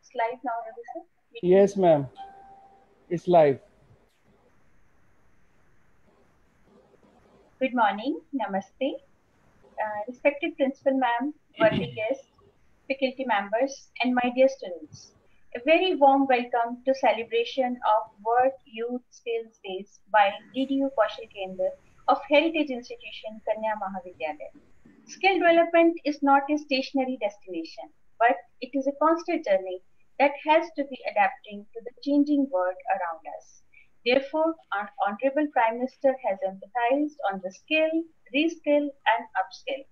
it's live now, Ravi sir? Yes, ma'am. It's live. Good morning, namaste. Respected principal ma'am, worthy guests, faculty members, and my dear students. A very warm welcome to celebration of World Youth Skills Days by DDU Kaushal Kendra of Heritage Institution Kanya Mahavidyalaya. Skill development is not a stationary destination, but it is a constant journey that has to be adapting to the changing world around us. Therefore, our Honorable Prime Minister has emphasized on the skill, reskill, and upskill.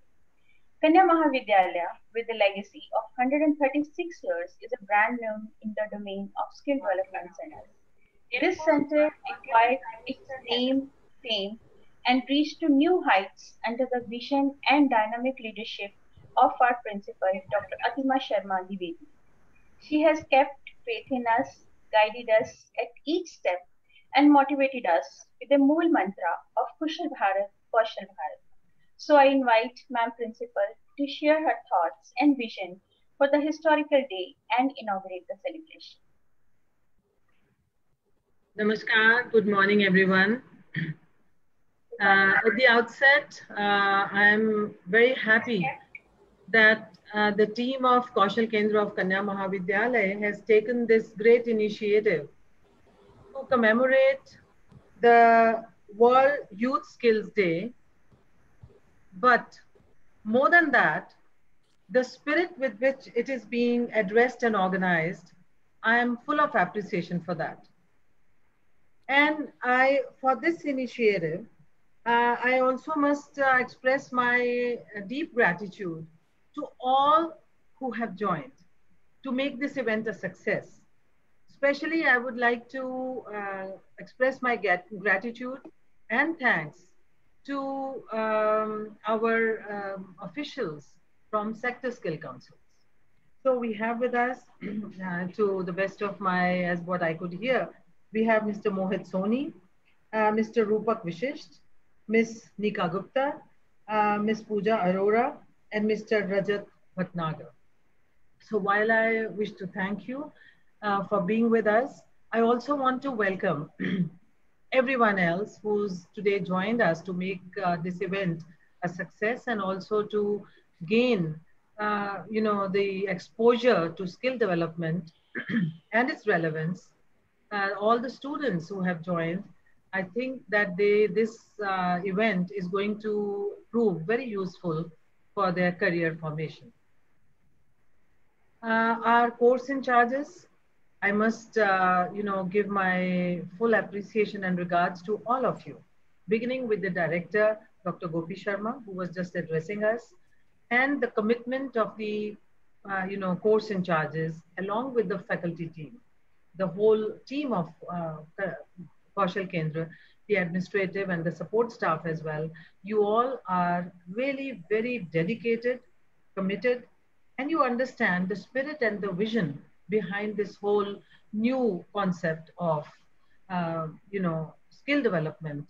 Kanya Mahavidyalaya, with a legacy of 136 years, is a brand name in the domain of skill development centers. This center acquired its name, fame, and reached to new heights under the vision and dynamic leadership of our principal, Dr. Atima Sharma Dwivedi. She has kept faith in us, guided us at each step, and motivated us with the Mool mantra of Kushal Bharat, Kaushal Bharat. So I invite Ma'am Principal to share her thoughts and vision for the historical day and inaugurate the celebration. Namaskar, good morning everyone. At the outset, I'm very happy that the team of Kaushal Kendra of Kanya Mahavidyalaya has taken this great initiative to commemorate the World Youth Skills Day. But more than that, the spirit with which it is being addressed and organized, I am full of appreciation for that. And for this initiative, I also must express my deep gratitude to all who have joined to make this event a success. Especially, I would like to express my gratitude and thanks to our officials from Sector Skill Councils. So we have with us, to the best of my, as what I could hear, we have Mr. Mohit Soni, Mr. Rupak Vishisht, Ms. Nika Gupta, Ms. Pooja Arora, and Mr. Rajat Bhatnagar. So while I wish to thank you for being with us, I also want to welcome everyone else who's today joined us to make this event a success and also to gain the exposure to skill development and its relevance. All the students who have joined, I think that this event is going to prove very useful for their career formation. Our course in charges, I must give my full appreciation and regards to all of you, beginning with the director, Dr. Gopi Sharma, who was just addressing us, and the commitment of the course in charges, along with the faculty team, the whole team of Kaushal Kendra, the administrative and the support staff as well. You all are really very dedicated, committed, and you understand the spirit and the vision behind this whole new concept of skill development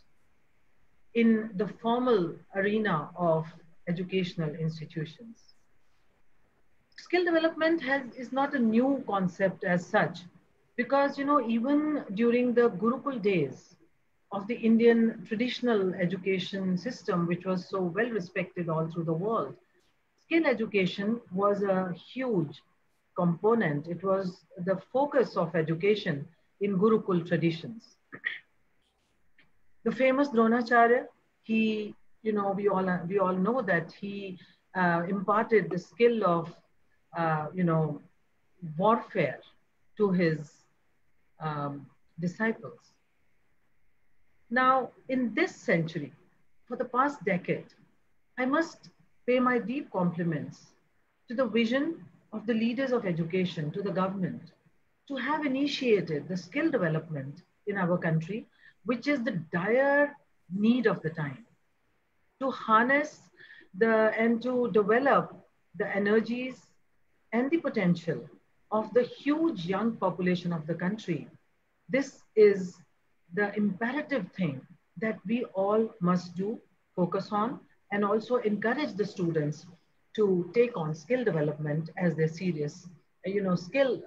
in the formal arena of educational institutions. Skill development is not a new concept as such, because even during the Gurukul days of the Indian traditional education system, which was so well respected all through the world, skill education was a huge component. It was the focus of education in Gurukul traditions. The famous Dronacharya, we all know that he imparted the skill of warfare to his disciples. Now, in this century, for the past decade, I must pay my deep compliments to the vision of the leaders of education, to the government, to have initiated the skill development in our country, which is the dire need of the time, to harness and to develop the energies and the potential of the huge young population of the country. This is the imperative thing that we all must do, focus on, and also encourage the students to take on skill development as their serious skill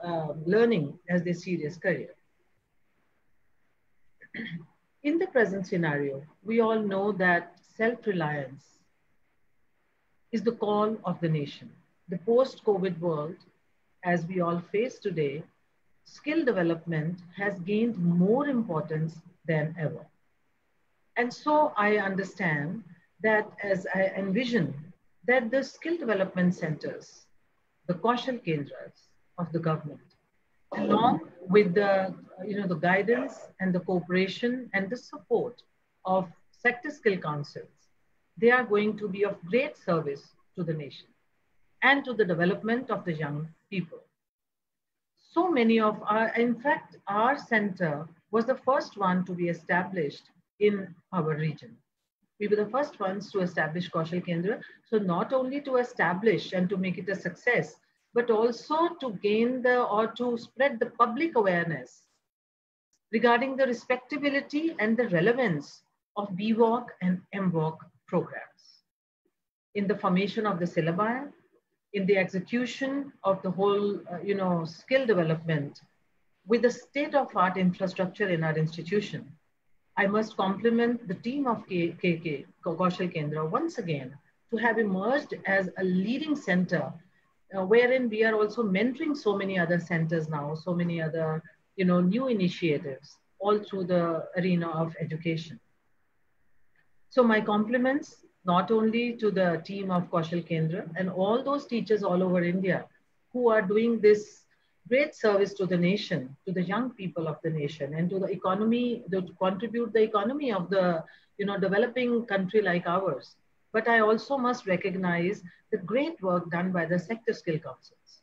learning as their serious career. In the present scenario, we all know that self-reliance is the call of the nation. The post-COVID world, as we all face today, skill development has gained more importance than ever. And so I understand that as I envision that the skill development centers, the Kaushal Kendras of the government, along with the guidance and the cooperation and the support of sector skill councils, they are going to be of great service to the nation and to the development of the young people. So many of in fact, our center was the first one to be established in our region. We were the first ones to establish Kaushal Kendra. So not only to establish and to make it a success, but also to gain or to spread the public awareness regarding the respectability and the relevance of BVOC and MVOC programs in the formation of the syllabi, in the execution of the whole, skill development with the state-of-art infrastructure in our institution. I must compliment the team of KK, Kaushal Kendra, once again, to have emerged as a leading center, wherein we are also mentoring so many other centers now, so many other, new initiatives, all through the arena of education. So my compliments, not only to the team of Kaushal Kendra and all those teachers all over India who are doing this great service to the nation, to the young people of the nation, and to the economy, to contribute the economy of the developing country like ours. But I also must recognize the great work done by the sector skill councils.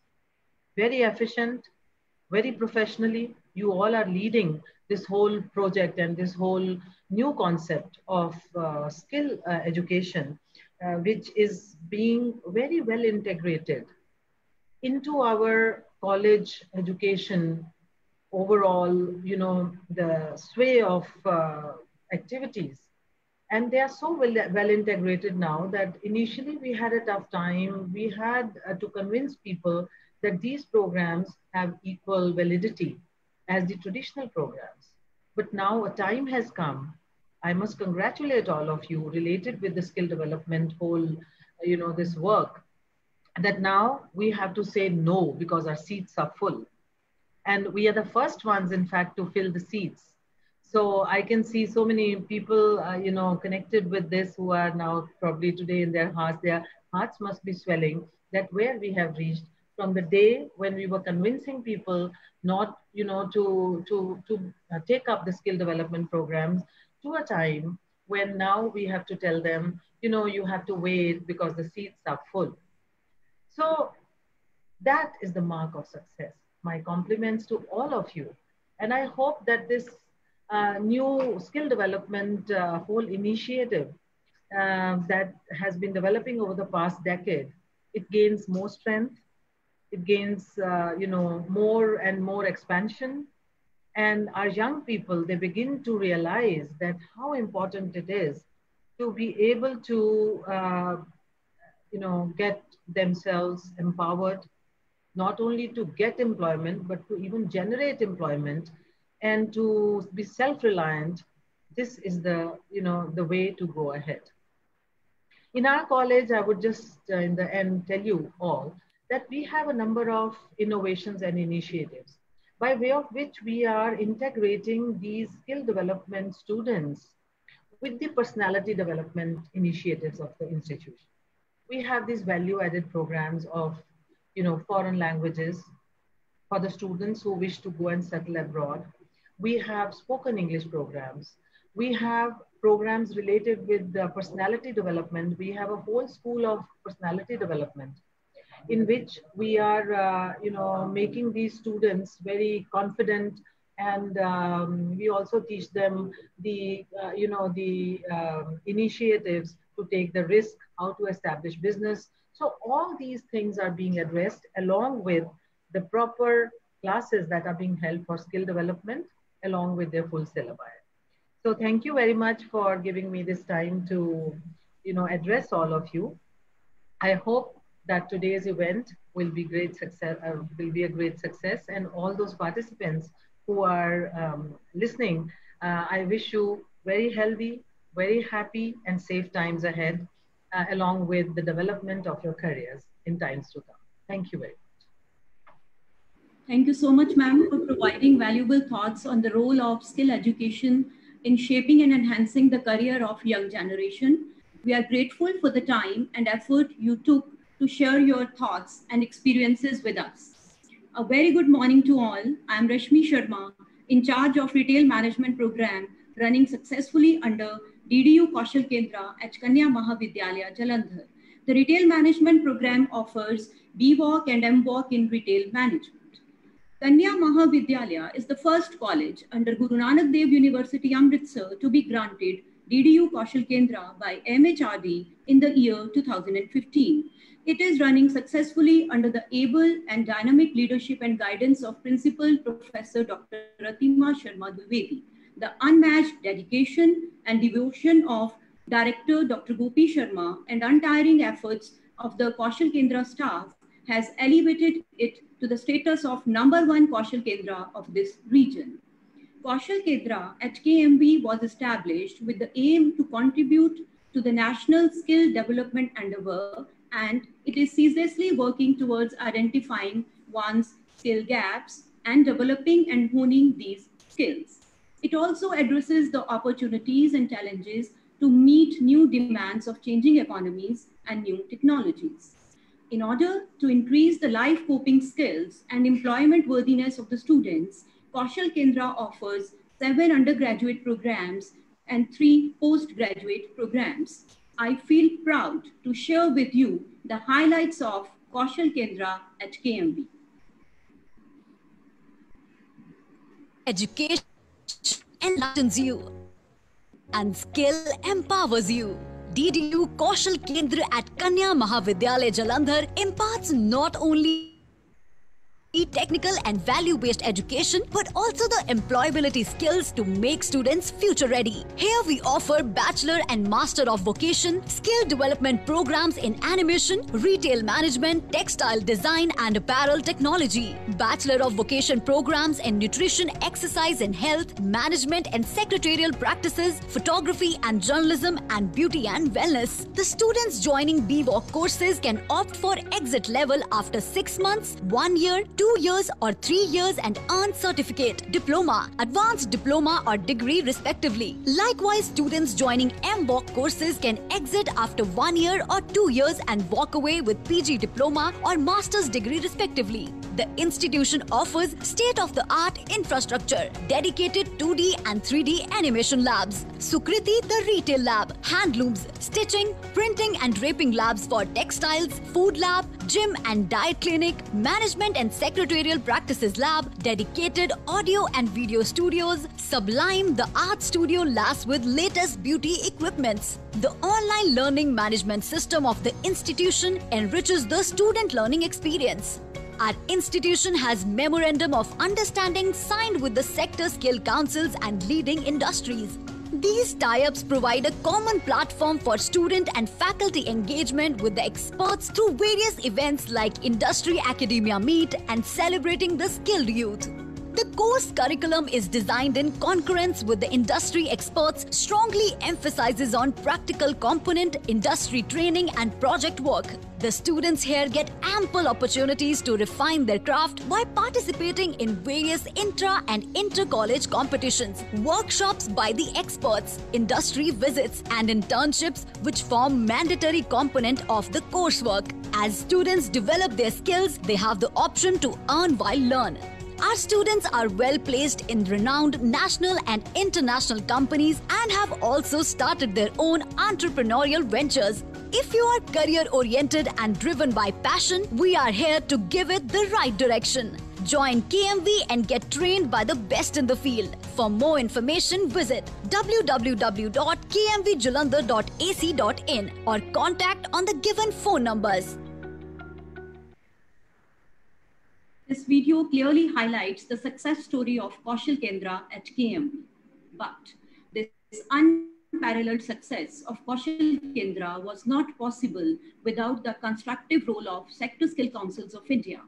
Very efficient, very professionally, you all are leading this whole project and this whole new concept of skill education, which is being very well integrated into our college education overall, the sway of activities. And they are so well integrated now that initially we had a tough time. We had to convince people that these programs have equal validity as the traditional programs. But now a time has come. I must congratulate all of you related with the skill development whole, this work, that now we have to say no because our seats are full. And we are the first ones, in fact, to fill the seats. So I can see so many people, connected with this who are now probably today in their hearts must be swelling that where we have reached from the day when we were convincing people not, to take up the skill development programs to a time when now we have to tell them, you have to wait because the seats are full. So that is the mark of success. My compliments to all of you. And I hope that this new skill development whole initiative that has been developing over the past decade, it gains more strength, it gains more and more expansion, and our young people, they begin to realize that how important it is to be able to get themselves empowered, not only to get employment, but to even generate employment and to be self-reliant. This is the, the way to go ahead. In our college, I would just in the end tell you all that we have a number of innovations and initiatives by way of which we are integrating these skill development students with the personality development initiatives of the institution. We have these value-added programs of, foreign languages for the students who wish to go and settle abroad. We have spoken English programs. We have programs related with personality development. We have a whole school of personality development in which we are, making these students very confident, and we also teach them the, initiatives to take the risk, how to establish business. So all these things are being addressed along with the proper classes that are being held for skill development along with their full syllabi. So thank you very much for giving me this time to, address all of you. I hope that today's event will be great success, will be a great success, and all those participants who are listening, I wish you very healthy, very happy, and safe times ahead, along with the development of your careers in times to come. Thank you very much. Thank you so much, ma'am, for providing valuable thoughts on the role of skill education in shaping and enhancing the career of young generation. We are grateful for the time and effort you took to share your thoughts and experiences with us. A very good morning to all. I am Rashmi Sharma, in charge of Retail Management Program running successfully under DDU Kaushal Kendra at Kanya Mahavidyalaya, Jalandhar. The Retail Management Program offers BVOC and MVOC in Retail Management. Kanya Mahavidyalaya is the first college under Guru Nanak Dev University, Amritsar to be granted DDU Kaushal Kendra by MHRD in the year 2015. It is running successfully under the able and dynamic leadership and guidance of Principal Professor Dr. Ratima Sharma Dwivedi. The unmatched dedication and devotion of Director Dr. Gopi Sharma and untiring efforts of the Kaushal Kendra staff has elevated it to the status of #1 Kaushal Kendra of this region. Kaushal Kendra at KMV was established with the aim to contribute to the national skill development endeavor, and it is ceaselessly working towards identifying one's skill gaps and developing and honing these skills. It also addresses the opportunities and challenges to meet new demands of changing economies and new technologies. In order to increase the life coping skills and employment worthiness of the students, Kaushal Kendra offers 7 undergraduate programs and 3 postgraduate programs. I feel proud to share with you the highlights of Kaushal Kendra at KMV. Education enlightens you and skill empowers you. DDU Kaushal Kendra at Kanya Mahavidyalaya Jalandhar imparts not only technical and value-based education, but also the employability skills to make students future-ready. Here we offer Bachelor and Master of Vocation, skill development programs in animation, retail management, textile design and apparel technology, Bachelor of Vocation programs in nutrition, exercise and health, management and secretarial practices, photography and journalism, and beauty and wellness. The students joining BVOC courses can opt for exit level after 6 months, 1 year, 2 years or 3 years and earn certificate, diploma, advanced diploma or degree respectively. Likewise, students joining MVOC courses can exit after 1 year or 2 years and walk away with PG diploma or master's degree respectively. The institution offers state-of-the-art infrastructure, dedicated 2D and 3D animation labs, Sukriti the retail lab, handlooms, stitching, printing and draping labs for textiles, food lab, gym and diet clinic, management and secretarial practices lab, dedicated audio and video studios, Sublime the art studio labs with latest beauty equipments. The online learning management system of the institution enriches the student learning experience. Our institution has Memorandum of Understanding signed with the sector skill councils and leading industries. These tie-ups provide a common platform for student and faculty engagement with the experts through various events like Industry Academia Meet and Celebrating the Skilled Youth. The course curriculum is designed in concurrence with the industry experts, strongly emphasizes on practical component, industry training and project work. The students here get ample opportunities to refine their craft by participating in various intra and inter-college competitions, workshops by the experts, industry visits and internships which form mandatory component of the coursework. As students develop their skills, they have the option to earn while learn. Our students are well placed in renowned national and international companies and have also started their own entrepreneurial ventures. If you are career-oriented and driven by passion, we are here to give it the right direction. Join KMV and get trained by the best in the field. For more information, visit www.kmvjalandhar.ac.in or contact on the given phone numbers. This video clearly highlights the success story of Kaushal Kendra at KMV. But this unparalleled success of Kaushal Kendra was not possible without the constructive role of Sector Skill Councils of India.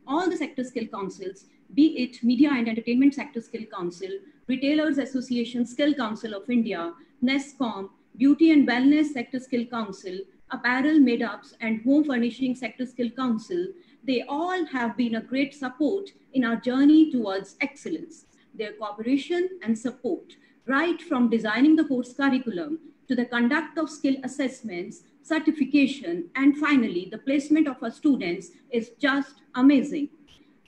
All the Sector Skill Councils, be it Media and Entertainment Sector Skill Council, Retailers Association Skill Council of India, NESCOM, Beauty and Wellness Sector Skill Council, Apparel, Made-ups, and Home Furnishing Sector Skill Council, they all have been a great support in our journey towards excellence. Their cooperation and support, right from designing the course curriculum to the conduct of skill assessments, certification, and finally the placement of our students is just amazing.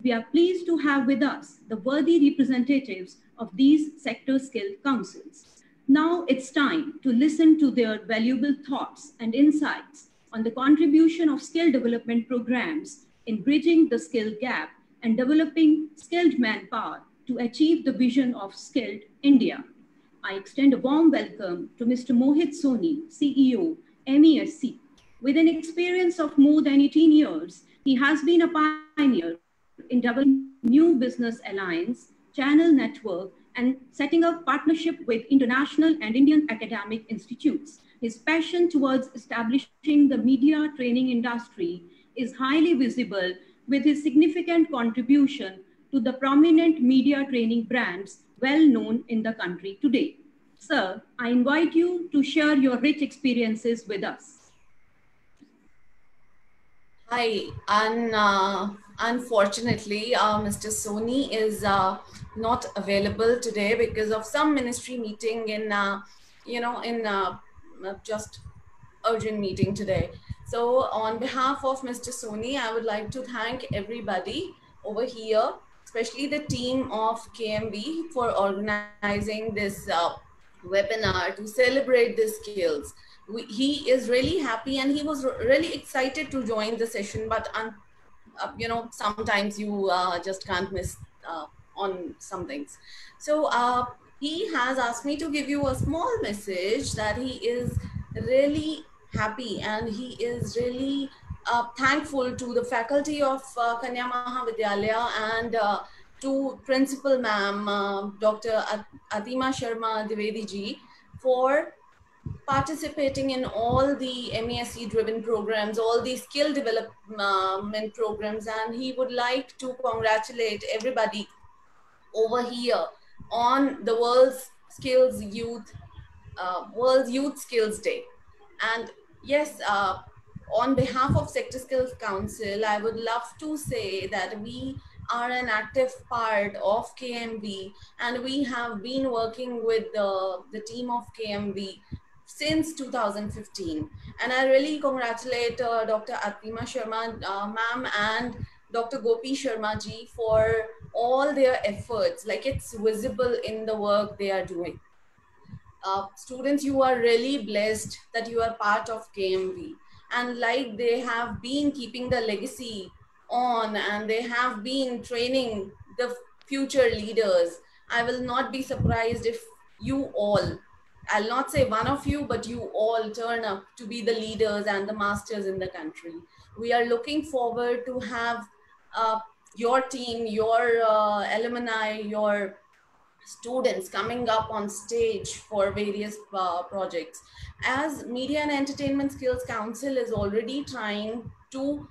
We are pleased to have with us the worthy representatives of these sector skill councils. Now it's time to listen to their valuable thoughts and insights on the contribution of skill development programs in bridging the skill gap and developing skilled manpower to achieve the vision of skilled India. I extend a warm welcome to Mr. Mohit Soni, CEO, MESC. With an experience of more than 18 years, he has been a pioneer in developing new business alliance, channel network, and setting up partnership with international and Indian academic institutes. His passion towards establishing the media training industry is highly visible with his significant contribution to the prominent media training brands well known in the country today. Sir, I invite you to share your rich experiences with us. Hi, unfortunately, Mr. Soni is not available today because of some ministry meeting in, just urgent meeting today. So on behalf of Mr. Soni, I would like to thank everybody over here, especially the team of KMV for organizing this webinar to celebrate the skills. He is really happy and he was really excited to join the session, but sometimes you just can't miss on some things. So he has asked me to give you a small message that he is really happy and he is really thankful to the faculty of Kanya Mahavidyalaya and to Principal Ma'am, Dr. Atima Sharma Dwivedi ji, for participating in all the MESC driven programs, all the skill development programs, and he would like to congratulate everybody over here on the World Youth Skills Day. And yes, on behalf of Sector Skills Council, I would love to say that we are an active part of KMV and we have been working with the team of KMV since 2015. And I really congratulate Dr. Atima Sharma ma'am and Dr. Gopi Sharma ji for all their efforts. Like, it's visible in the work they are doing. Students, you are really blessed that you are part of KMV. And like, they have been keeping the legacy on and they have been training the future leaders. I will not be surprised if you all, I'll not say one of you, but you all turn up to be the leaders and the masters in the country. We are looking forward to have your team, your alumni, your students coming up on stage for various projects. As Media and Entertainment Skills Council is already trying to,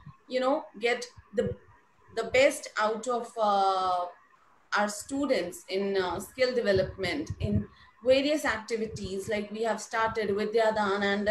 get the best out of our students in skill development in various activities, like we have started Vidyadan and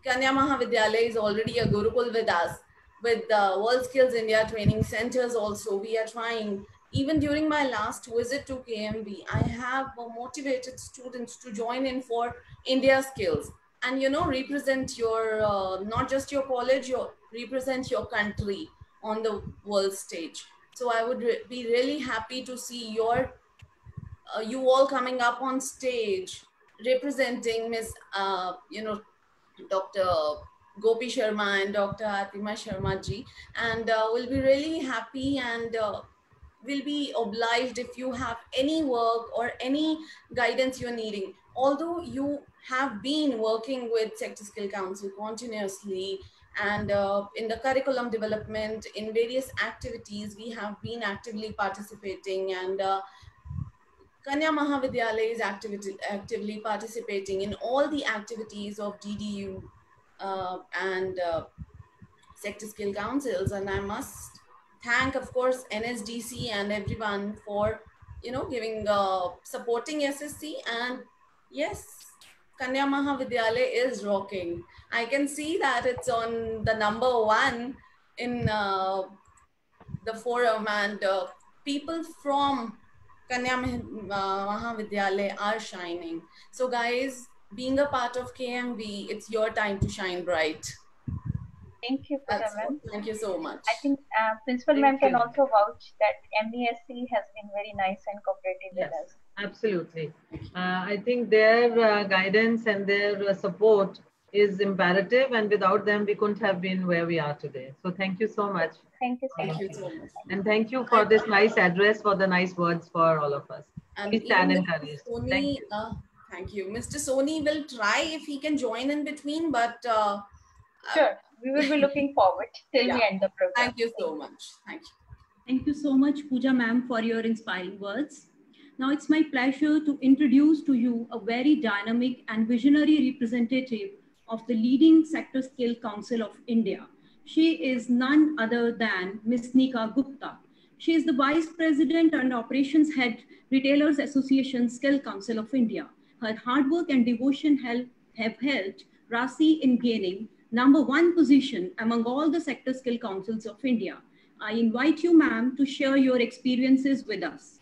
Kanya Mahavidyalaya is already a Gurukul with us. With the World Skills India training centers also, we are trying. Even during my last visit to KMV, I have motivated students to join in for India Skills and, represent your, not just your college, represent your country on the world stage. So I would be really happy to see you all coming up on stage representing Miss, Dr. Gopi Sharma and Dr. Atima Sharma ji, and we'll be really happy and will be obliged if you have any work or any guidance you're needing. Although you have been working with Sector Skill Council continuously and in the curriculum development, in various activities, we have been actively participating and Kanya Mahavidyalaya is actively participating in all the activities of DDU and sector skill councils, and I must thank, of course, NSDC and everyone for giving supporting SSC. And yes, Kanya Mahavidyalaya is rocking. I can see that it's on the #1 in the forum, and people from Kanya Mahavidyalaya are shining. So guys, being a part of KMV, it's your time to shine bright. Thank you, Pooja ma'am. Thank you so much. I think Principal ma'am can also vouch that MESC has been very nice and cooperative with us. Absolutely. I think their guidance and their support is imperative, and without them, we couldn't have been where we are today. So thank you so much. Thank you so much. And thank you for this nice address, for the nice words for all of us. And please stand encouraged. Thank you. Thank you. Mr. Soni will try if he can join in between, but sure, we will be looking forward till we end the program. Thank you so much. Thank you. Thank you so much, Pooja ma'am, for your inspiring words. Now it's my pleasure to introduce to you a very dynamic and visionary representative of the leading Sector Skill Council of India. She is none other than Ms. Nika Gupta. She is the Vice President and Operations Head, Retailers Association Skill Council of India. Her hard work and devotion have helped RASI in gaining #1 position among all the Sector Skill Councils of India. I invite you, ma'am, to share your experiences with us.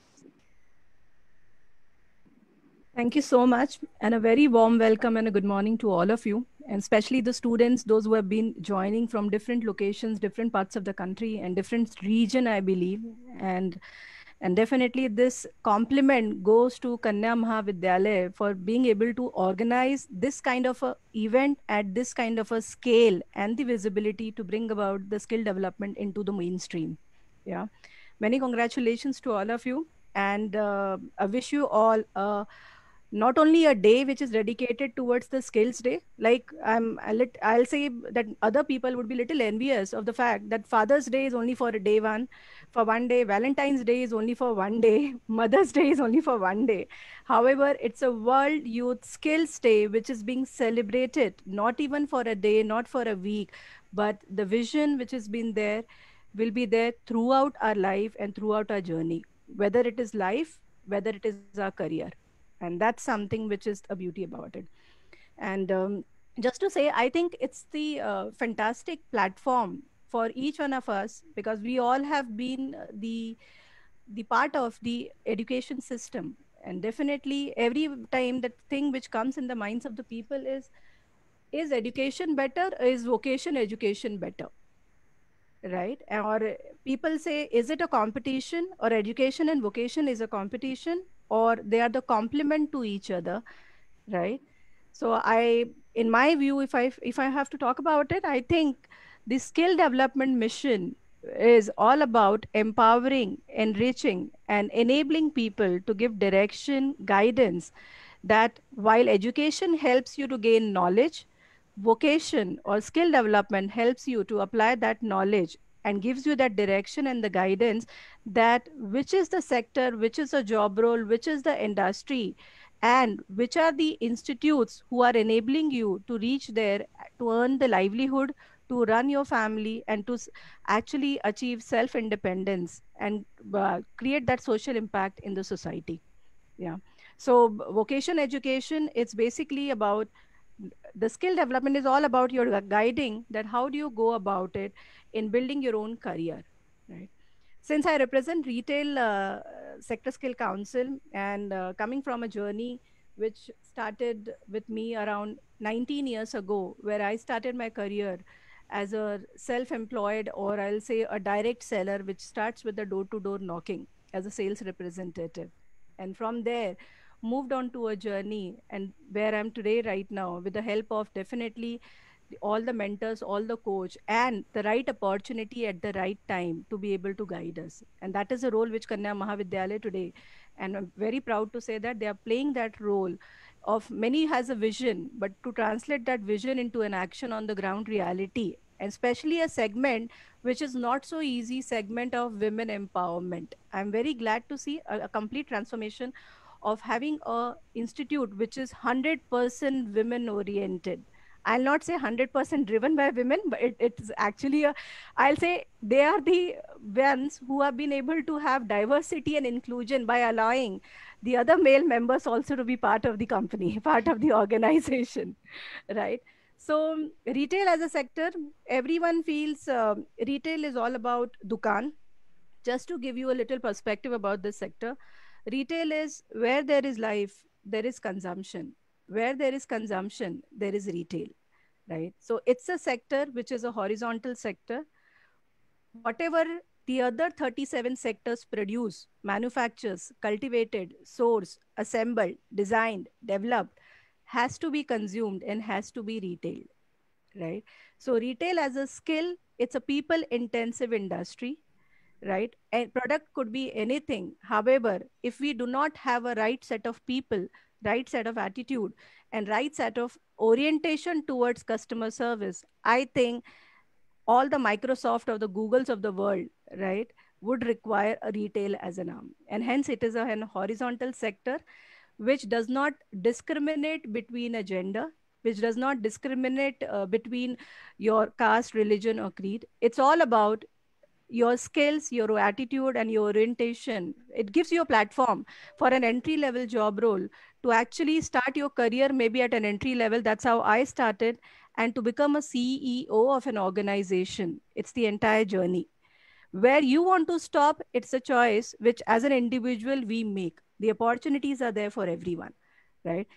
Thank you so much, and a very warm welcome and a good morning to all of you, and especially the students, those who have been joining from different locations, different parts of the country and different region, I believe. And definitely this compliment goes to Kanya Mahavidyalaya for being able to organize this kind of a event at this kind of a scale and the visibility to bring about the skill development into the mainstream. Yeah, many congratulations to all of you, and I wish you all not only a day which is dedicated towards the skills day. Like I'll say that other people would be little envious of the fact that Father's Day is only for a day for one day, Valentine's Day is only for one day, Mother's Day is only for one day. However, it's a World Youth Skills Day which is being celebrated not even for a day, not for a week, but the vision which has been there will be there throughout our life and throughout our journey, whether it is life, whether it is our career. And that's something which is a beauty about it. And just to say, I think it's the fantastic platform for each one of us, because we all have been the part of the education system. And definitely every time the thing which comes in the minds of the people is education better? Is vocation education better? Right? Or people say, is it a competition, or education and vocation is a competition, or they are the complement to each other, right? So in my view, if I have to talk about it, I think the skill development mission is all about empowering, enriching, and enabling people to give direction, guidance, that while education helps you to gain knowledge, vocation or skill development helps you to apply that knowledge and gives you that direction and the guidance that which is the sector, which is a job role, which is the industry, and which are the institutes who are enabling you to reach there, to earn the livelihood, to run your family, and to actually achieve self-independence and create that social impact in the society. Yeah. So vocation education, it's basically about the skill development is all about your guiding that how do you go about it in building your own career, right? Since I represent retail sector skill council, and coming from a journey which started with me around 19 years ago, where I started my career as a self-employed, or I'll say a direct seller, which starts with the door-to-door knocking as a sales representative. And from there, moved on to a journey, and where I'm today right now, with the help of definitely all the mentors, all the coach, and the right opportunity at the right time to be able to guide us. And that is a role which Kanya Mahavidyalaya today, and I'm very proud to say that they are playing that role of many has a vision, but to translate that vision into an action on the ground reality, and especially a segment which is not so easy, segment of women empowerment. I'm very glad to see a complete transformation of having a institute which is 100% women oriented. I'll not say 100% driven by women, but it's actually I'll say they are the ones who have been able to have diversity and inclusion by allowing the other male members also to be part of the company, part of the organization, right? So retail as a sector, everyone feels retail is all about dukan. Just to give you a little perspective about this sector, retail is where there is life, there is consumption. Where there is consumption, there is retail, right? So it's a sector which is a horizontal sector. Whatever the other 37 sectors produce, manufactures, cultivated, sourced, assembled, designed, developed, has to be consumed and has to be retailed, right? So retail as a skill, it's a people intensive industry, right? And product could be anything. However, if we do not have a right set of people, right set of attitude, and right set of orientation towards customer service, I think all the Microsoft or the Googles of the world, right, would require a retail as an arm. And hence it is an horizontal sector which does not discriminate between a gender, which does not discriminate between your caste, religion, or creed. It's all about your skills, your attitude, and your orientation. It gives you a platform for an entry level job role to actually start your career maybe at an entry level. That's how I started. And to become a CEO of an organization, it's the entire journey. Where you want to stop, it's a choice which as an individual we make. The opportunities are there for everyone, right?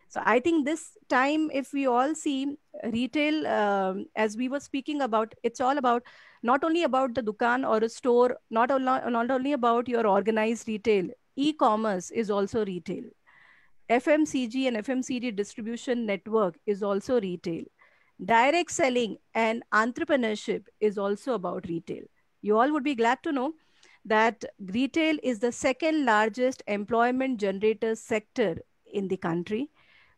So I think this time, if we all see retail, as we were speaking about, it's all about not only about the dukan or a store, not only about your organized retail. E-commerce is also retail. FMCG and FMCG distribution network is also retail. Direct selling and entrepreneurship is also about retail. You all would be glad to know that retail is the second largest employment generator sector in the country,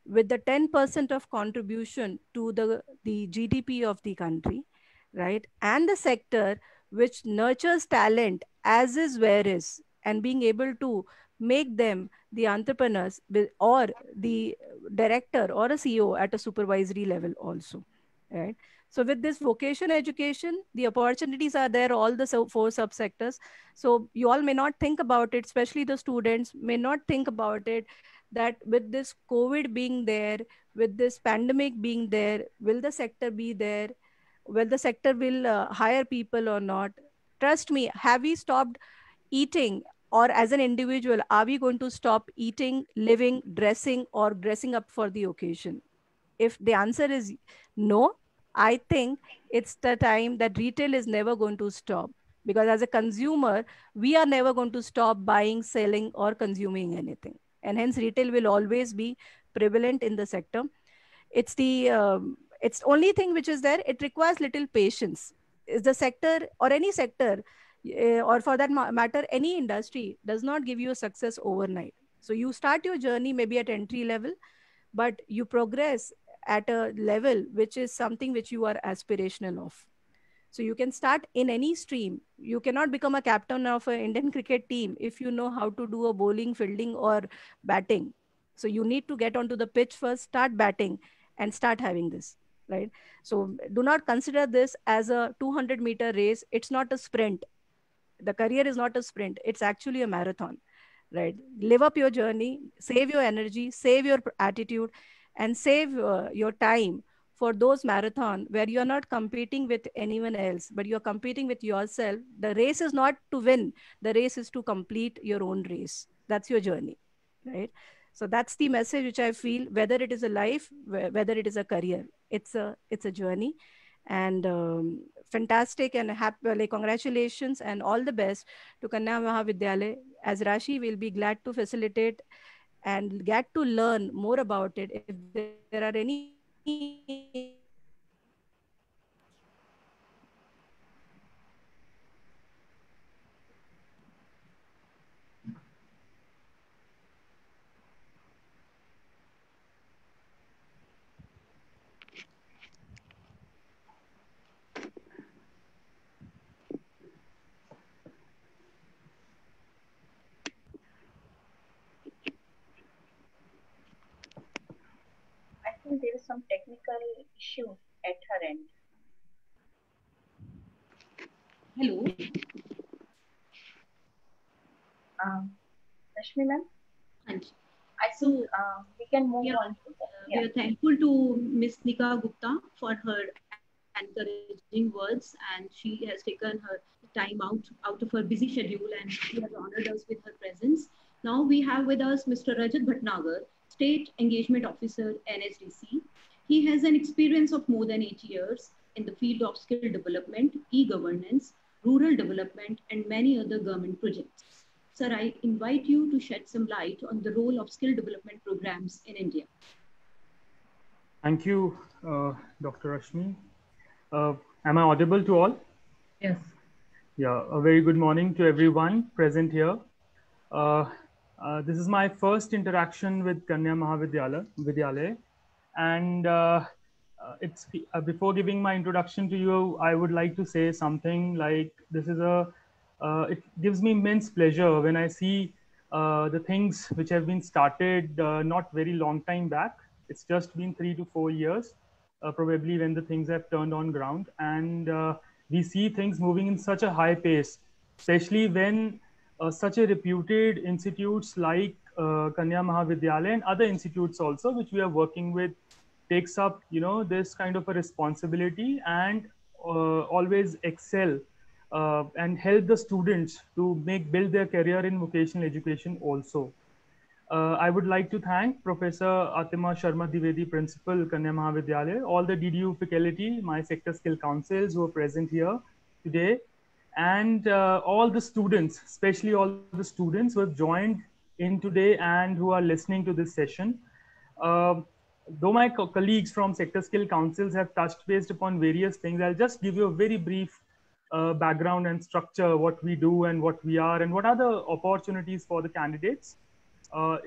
with the 10% of contribution to the GDP of the country, right? And the sector which nurtures talent as is where is, and being able to make them the entrepreneurs or the director or a CEO at a supervisory level also, right? So with this vocation education, the opportunities are there, all the four subsectors. So you all may not think about it, especially the students may not think about it, that with this COVID being there, with this pandemic being there, will the sector be there? Will the sector will hire people or not? Trust me, have we stopped eating, or as an individual, are we going to stop eating, living, dressing, or dressing up for the occasion? If the answer is no, I think it's the time that retail is never going to stop, because as a consumer, we are never going to stop buying, selling, or consuming anything. And hence retail will always be prevalent in the sector. It's only thing which is there, it requires little patience. Is the sector or any sector, or for that matter any industry, does not give you a success overnight. So you start your journey maybe at entry level, but you progress at a level which is something which you are aspirational of. So you can start in any stream. You cannot become a captain of an Indian cricket team if you know how to do a bowling, fielding, or batting. So you need to get onto the pitch first, start batting, and start having this, right? So do not consider this as a 200-meter race. It's not a sprint. The career is not a sprint. It's actually a marathon, right? Live up your journey, save your energy, save your attitude, and save your time for those marathon where you're not competing with anyone else, but you're competing with yourself. The race is not to win. The race is to complete your own race. That's your journey, right? So that's the message which I feel, whether it is a life, whether it is a career, it's a journey. And fantastic and happy, like, congratulations and all the best to Kanya Mahavidyalaya. As Rashi will be glad to facilitate and get to learn more about it. If there are any some technical issue at her end. Hello. Rashmi ma'am, And I think we can move yeah, on to that. we are thankful to Ms. Nika Gupta for her encouraging words, and she has taken her time out of her busy schedule, and she has honored us with her presence. Now we have with us Mr. Rajat Bhatnagar, State Engagement Officer, NSDC. He has an experience of more than 8 years in the field of skill development, e-governance, rural development, and many other government projects. Sir, I invite you to shed some light on the role of skill development programs in India. Thank you, Dr. Rashmi. Am I audible to all? Yes. Yeah, a very good morning to everyone present here. This is my first interaction with Kanya Mahavidyalaya, and it's before giving my introduction to you, I would like to say something like this is it gives me immense pleasure when I see the things which have been started not very long time back. It's just been 3 to 4 years, probably when the things have turned on ground, and we see things moving in such a high pace, especially when such a reputed institutes like Kanya Mahavidyalaya and other institutes also, which we are working with, takes up this kind of a responsibility and always excel and help the students to build their career in vocational education also. I would like to thank Professor Atima Sharma Dwivedi, Principal, Kanya Mahavidyalaya, all the DDU faculty, my sector skill councils who are present here today, and all the students, especially all the students who have joined in today and who are listening to this session. Though my colleagues from sector skill councils have touched based upon various things, I'll just give you a very brief background and structure, what we do and what we are and what are the opportunities for the candidates.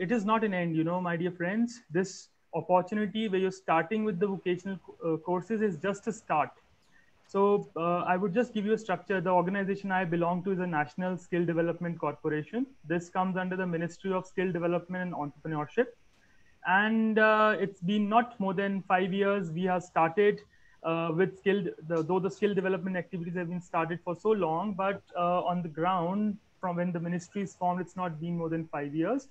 It is not an end, my dear friends. This opportunity where you're starting with the vocational courses is just a start. So I would just give you a structure. The organization I belong to is a National Skill Development Corporation. This comes under the Ministry of Skill Development and Entrepreneurship. And it's been not more than 5 years. We have started with though the skill development activities have been started for so long, but on the ground, from when the ministry is formed, it's not been more than 5 years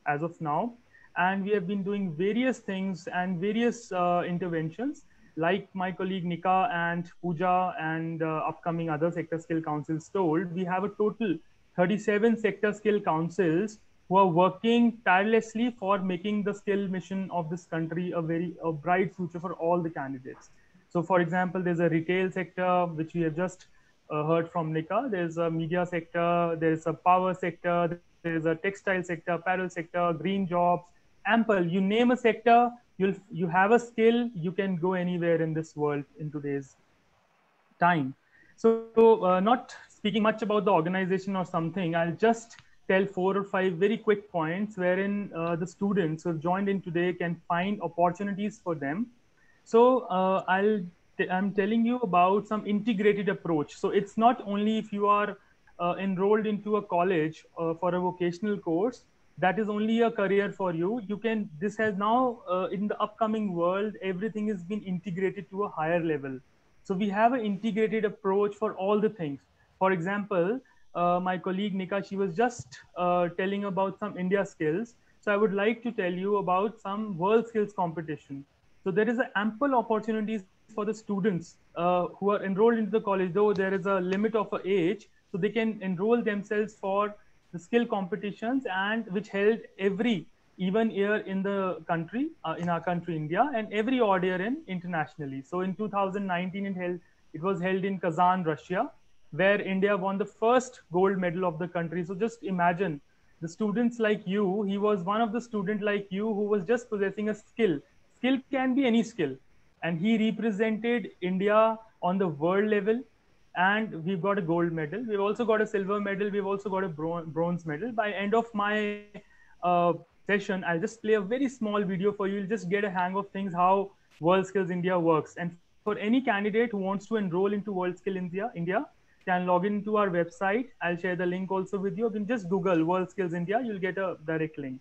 as of now. And we have been doing various things and various interventions, like my colleague Nika and Pooja and upcoming other sector skill councils told. We have a total 37 sector skill councils who are working tirelessly for making the skill mission of this country a bright future for all the candidates. So for example, there's a retail sector, which we have just heard from Nika. There's a media sector, there's a power sector, there's a textile sector, apparel sector, green jobs, ample. You name a sector, you have a skill, you can go anywhere in this world in today's time. So not speaking much about the organization or something, I'll just tell 4 or 5 very quick points wherein the students who have joined in today can find opportunities for them. So I'm telling you about some integrated approach. So it's not only if you are enrolled into a college for a vocational course, that is only a career for you. This has now in the upcoming world, everything is being integrated to a higher level. So we have an integrated approach for all the things. For example, my colleague Nika, she was just telling about some India skills. So I would like to tell you about some world skills competition. So there is ample opportunities for the students who are enrolled into the college, though there is a limit of age, so they can enroll themselves for the skill competitions, and which held every even year in the country, in our country, India, and every odd year internationally. So in 2019, it was held in Kazan, Russia, where India won the first gold medal of the country. So just imagine the students like you, he was one of the students like you who was just possessing a skill. Skill can be any skill. And he represented India on the world level. And we've got a gold medal. We've also got a silver medal. We've also got a bronze medal. By end of my session, I'll just play a very small video for you. You'll just get a hang of things, how World Skills India works. And for any candidate who wants to enroll into World Skill India can log into our website. I'll share the link also with you. You can just Google World Skills India. You'll get a direct link.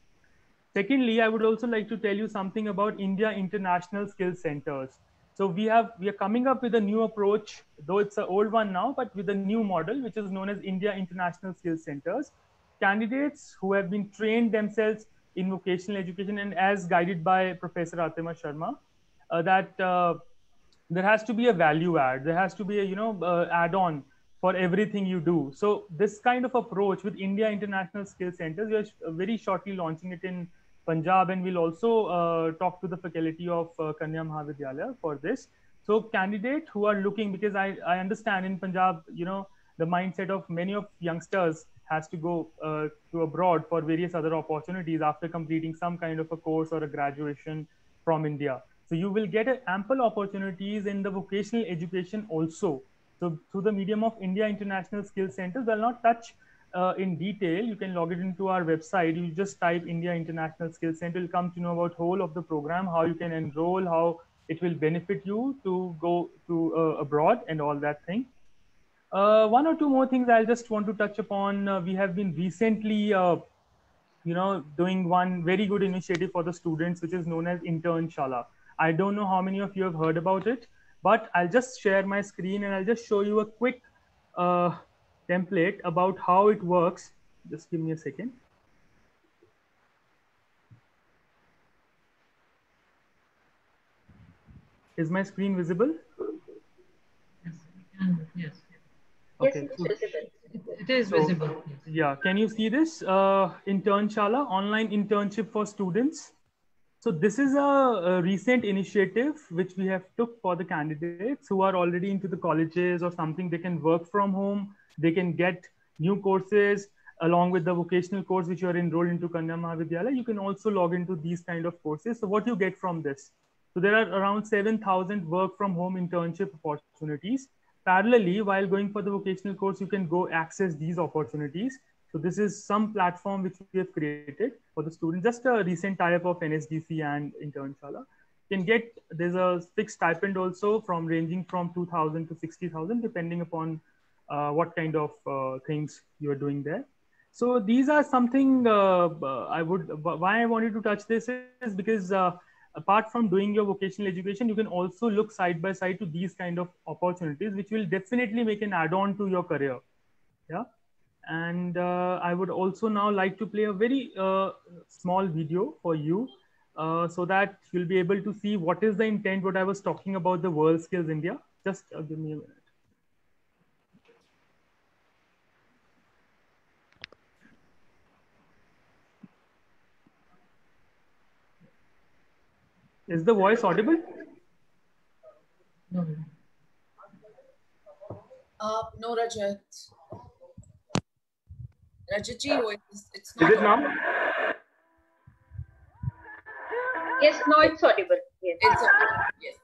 Secondly, I would also like to tell you something about India International Skills Centers. So we are coming up with a new approach, though it's an old one now, but with a new model, which is known as India International Skills Centers. Candidates who have been trained themselves in vocational education and as guided by Professor Atima Sharma, that there has to be a value add. There has to be a add-on for everything you do. So this kind of approach with India International Skills Centers, we are very shortly launching it in Punjab, and we'll also talk to the faculty of Kanya Mahavidyalaya for this. So candidate who are looking, because I understand in Punjab, the mindset of many of youngsters has to go to abroad for various other opportunities after completing some kind of a course or a graduation from India. So you will get ample opportunities in the vocational education also. So through the medium of India International Skills Centers, I'll not touch in detail. You can log it into our website. You just type India International Skills Center. You'll come to know about whole of the program, how you can enroll, how it will benefit you to go to abroad and all that thing. One or two more things I'll just want to touch upon. We have been recently doing one very good initiative for the students, which is known as Internshala. I don't know how many of you have heard about it, but I'll just share my screen and I'll just show you a quick template about how it works. Just give me a second. Is my screen visible? Yes. Okay. Yes, it's visible. It is visible. Yeah, can you see this? Internshala, online internship for students. So this is a recent initiative which we have took for the candidates who are already into the colleges or something. They can work from home. They can get new courses along with the vocational course which you are enrolled into Kanya Mahavidyalaya. You can also log into these kind of courses. So what you get from this? So there are around 7,000 work from home internship opportunities. Parallelly, while going for the vocational course, you can go access these opportunities. So this is some platform which we have created for the students, just a recent tie-up of NSDC and Internshala. You can get, there's a fixed stipend also from ranging from 2,000 to 60,000, depending upon what kind of things you are doing there. So these are something why I wanted to touch this is because apart from doing your vocational education, you can also look side by side to these kind of opportunities, which will definitely make an add-on to your career. Yeah. And I would also now like to play a very small video for you so that you'll be able to see what is the intent, what I was talking about the World Skills India. Just give me a minute. Is the voice audible? No. No, Rajat. Rajatji, it's not. Is it now? Yes, no, it's audible. Yes. It's audible. Yes.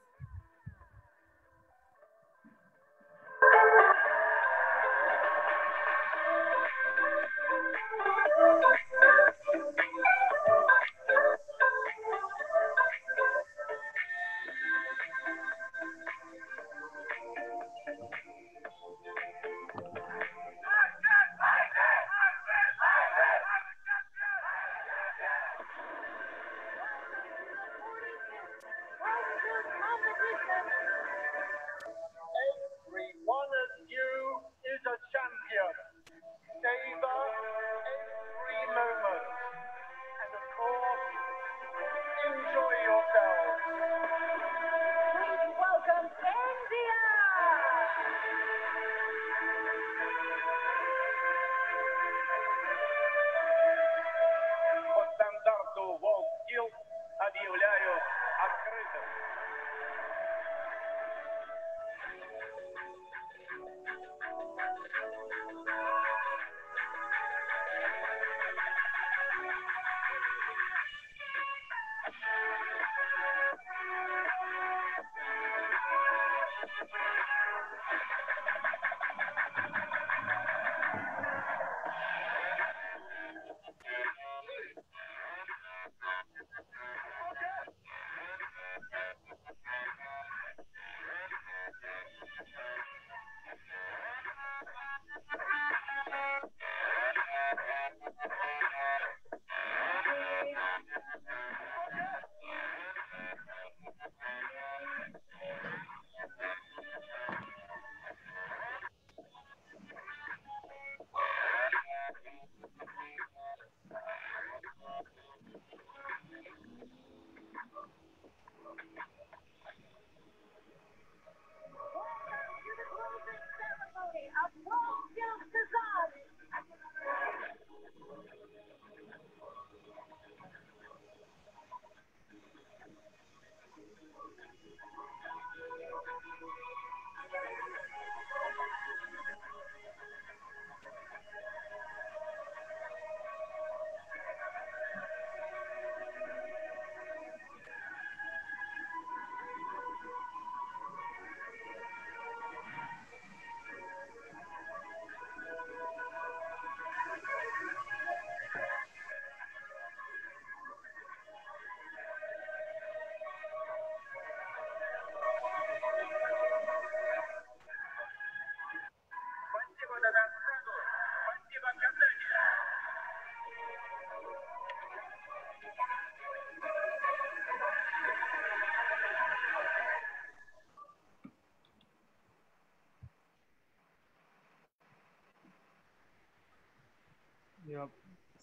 Yeah.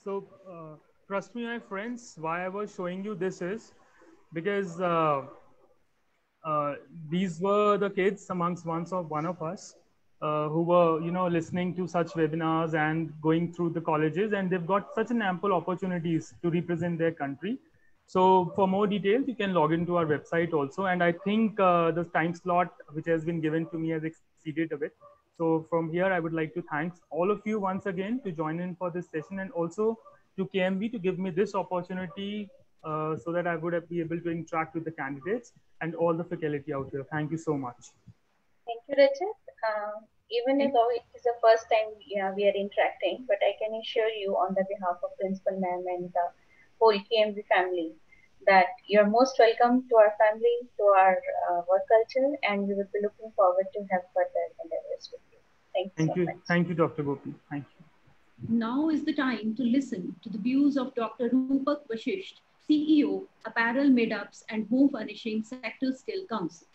So trust me, my friends, why I was showing you this is because these were the kids amongst one of us who were, you know, listening to such webinars and going through the colleges, and they've got such an ample opportunities to represent their country. So for more details, you can log into our website also. And I think the time slot which has been given to me has exceeded a bit. So from here, I would like to thank all of you once again to join in for this session, and also to KMV to give me this opportunity so that I would be able to interact with the candidates and all the faculty out here. Thank you so much. Thank you, Rajat. Even though it is the first time we are interacting, but I can assure you on the behalf of Principal Ma'am and the whole KMV family that you're most welcome to our family, to our work culture, and we will be looking forward to have further endeavors with you. Thank you so much. Thank you, Dr. Gopi. Thank you. Now is the time to listen to the views of Dr. Rupak Vashisht, CEO, Apparel Made-ups and Home Furnishing Sector Skill Council.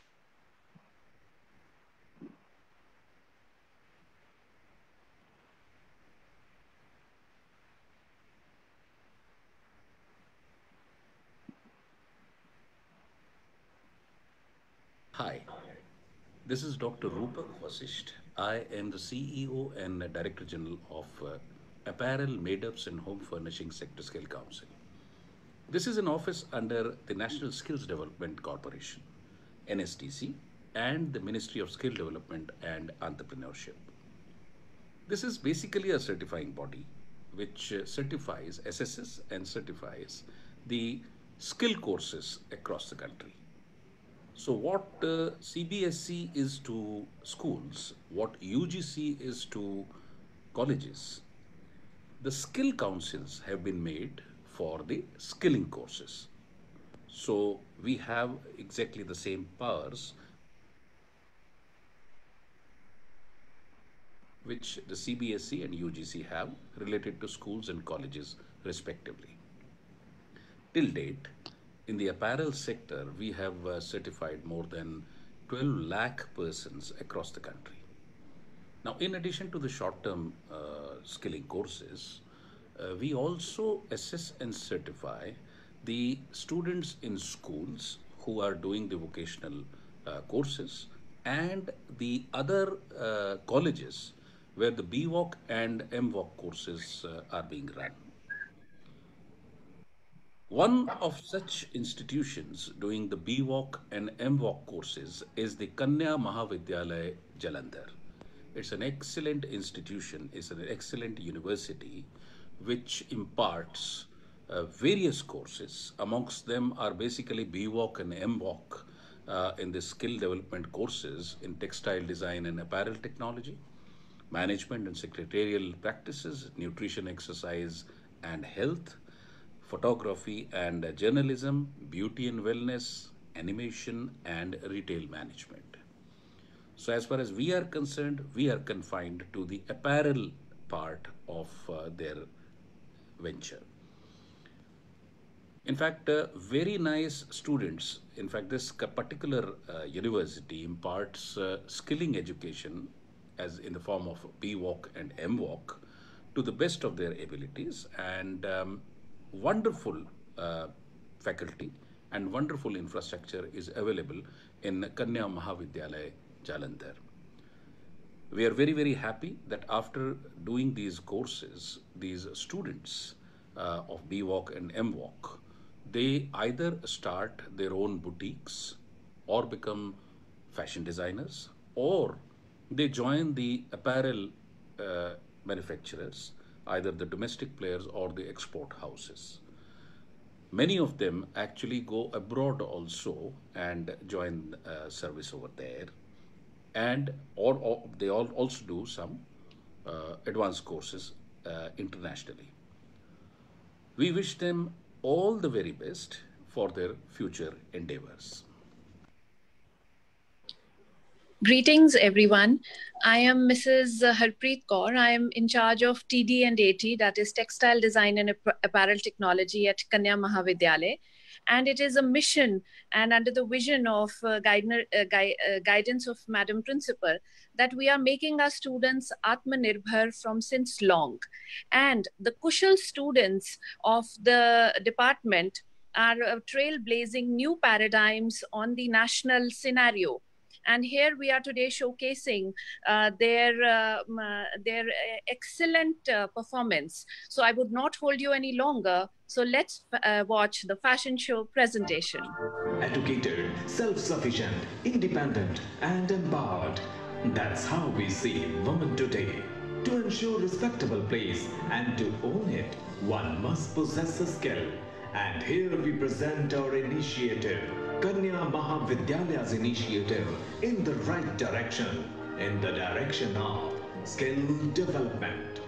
Hi, this is Dr. Rupak Vashisht. I am the CEO and Director General of Apparel, Made-ups and Home Furnishing Sector Skill Council. This is an office under the National Skills Development Corporation, NSDC, and the Ministry of Skill Development and Entrepreneurship. This is basically a certifying body which certifies, assesses and certifies the skill courses across the country. So what CBSE is to schools, what UGC is to colleges, the skill councils have been made for the skilling courses. So we have exactly the same powers which the CBSE and UGC have related to schools and colleges respectively. Till date, in the apparel sector, we have certified more than 12 lakh persons across the country. Now, in addition to the short-term skilling courses, we also assess and certify the students in schools who are doing the vocational courses and the other colleges where the BVOC and MVOC courses are being run. One of such institutions doing the BVOC and MVOC courses is the Kanya Mahavidyalaya Jalandhar. It's an excellent institution, it's an excellent university which imparts various courses. Amongst them are basically BVOC and MVOC in the skill development courses in textile design and apparel technology, management and secretarial practices, nutrition, exercise and health, photography and journalism, beauty and wellness, animation and retail management. So as far as we are concerned, we are confined to the apparel part of their venture. In fact, very nice students, in fact, this particular university imparts skilling education as in the form of BVOC and MVOC to the best of their abilities, and wonderful faculty and wonderful infrastructure is available in Kanya Mahavidyalaya Jalandhar. We are very, very happy that after doing these courses, these students of BVOC and MVOC, they either start their own boutiques or become fashion designers, or they join the apparel manufacturers, either the domestic players or the export houses. Many of them actually go abroad also and join service over there, and or they also do some advanced courses internationally. We wish them all the very best for their future endeavors. Greetings, everyone. I am Mrs. Harpreet Kaur. I am in charge of TD and AT, that is Textile Design and Apparel Technology at Kanya Mahavidyalaya. And it is a mission, and under the vision of guidance of Madam Principal, that we are making our students Atmanirbhar from since long. And the Kushal students of the department are trailblazing new paradigms on the national scenario. And here we are today showcasing their excellent performance. So I would not hold you any longer. So let's watch the fashion show presentation. Educated, self-sufficient, independent, and empowered. That's how we see women today. To ensure respectable place and to own it, one must possess a skill. And here we present our initiative, Kanya Mahavidyalay's initiative, in the right direction, in the direction of skill development.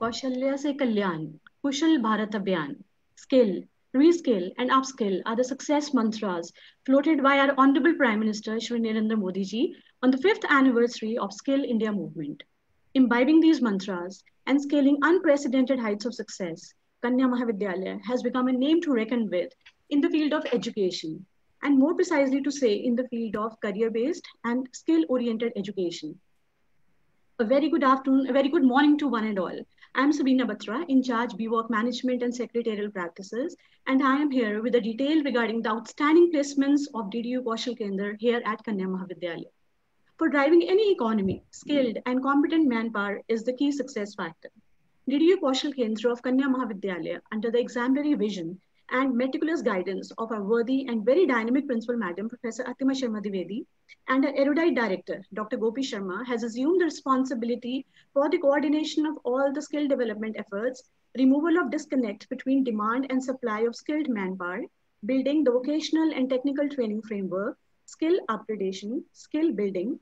Kaushalya se Kalyan, Kushal Bharat Abhiyan, skill, reskill, and upskill are the success mantras floated by our Honorable Prime Minister Shri Narendra Modi ji on the 5th anniversary of Skill India movement. Imbibing these mantras and scaling unprecedented heights of success, Kanya Mahavidyalaya has become a name to reckon with in the field of education, and more precisely to say in the field of career-based and skill-oriented education. A very good afternoon, a very good morning to one and all. I am Sabina Batra, in charge BWalk Management and Secretarial Practices, and I am here with a detail regarding the outstanding placements of DDU Kaushal Kendra here at Kanya Mahavidyalaya. For driving any economy, skilled and competent manpower is the key success factor. DDU Kaushal Kendra of Kanya Mahavidyalaya, under the exemplary vision and meticulous guidance of our worthy and very dynamic principal madam, Professor Atima Sharma Dwivedi, and our erudite director, Dr. Gopi Sharma, has assumed the responsibility for the coordination of all the skill development efforts, removal of disconnect between demand and supply of skilled manpower, building the vocational and technical training framework, skill upgradation, skill building,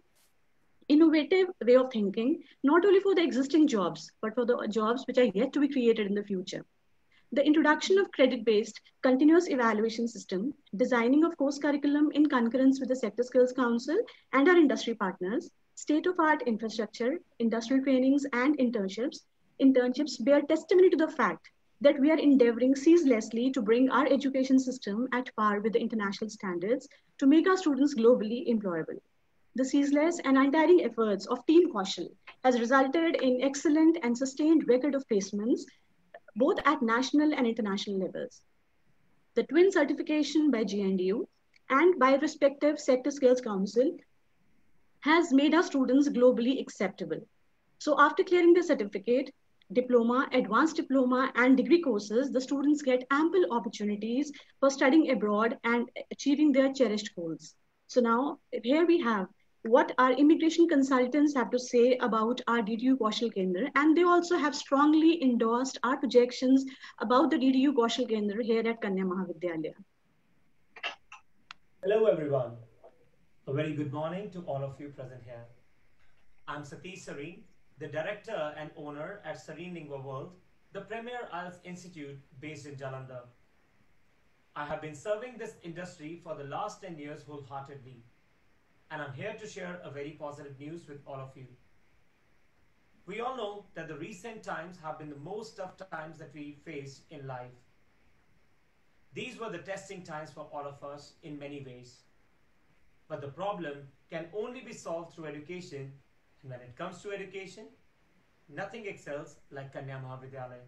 innovative way of thinking, not only for the existing jobs, but for the jobs which are yet to be created in the future. The introduction of credit-based continuous evaluation system, designing of course curriculum in concurrence with the Sector Skills Council and our industry partners, state-of-art infrastructure, industrial trainings and internships bear testimony to the fact that we are endeavoring ceaselessly to bring our education system at par with the international standards to make our students globally employable. The ceaseless and untiring efforts of Team Kaushal has resulted in excellent and sustained record of placements both at national and international levels. The twin certification by GNDU and by respective Sector Skills Council has made our students globally acceptable. So after clearing the certificate, diploma, advanced diploma, and degree courses, the students get ample opportunities for studying abroad and achieving their cherished goals. So now here we have what our immigration consultants have to say about our DDU Kaushal Kendra, and they also have strongly endorsed our projections about the DDU Kaushal Kendra here at Kanya Mahavidyalaya. Hello everyone. A very good morning to all of you present here. I'm Satish Sareen, the director and owner at Sareen Lingua World, the premier IELTS institute based in Jalandhar. I have been serving this industry for the last 10 years wholeheartedly, and I'm here to share a very positive news with all of you. We all know that the recent times have been the most tough times that we faced in life. These were the testing times for all of us in many ways. But the problem can only be solved through education, and when it comes to education, nothing excels like Kanya Mahavidyalaya.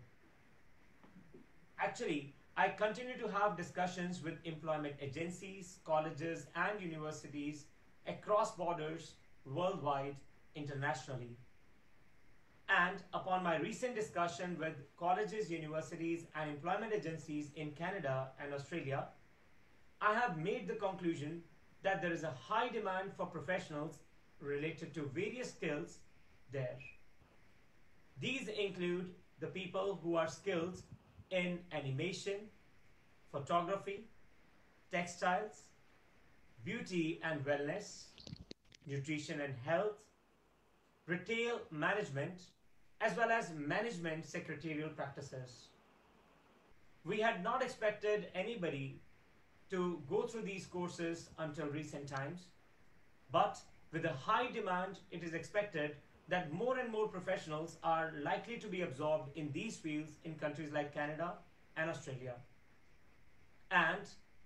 Actually, I continue to have discussions with employment agencies, colleges, and universities across borders, worldwide, internationally. And upon my recent discussion with colleges, universities, and employment agencies in Canada and Australia, I have made the conclusion that there is a high demand for professionals related to various skills there. These include the people who are skilled in animation, photography, textiles, beauty and wellness, nutrition and health, retail management, as well as management secretarial practices. We had not expected anybody to go through these courses until recent times, but with a high demand, it is expected that more and more professionals are likely to be absorbed in these fields in countries like Canada and Australia. And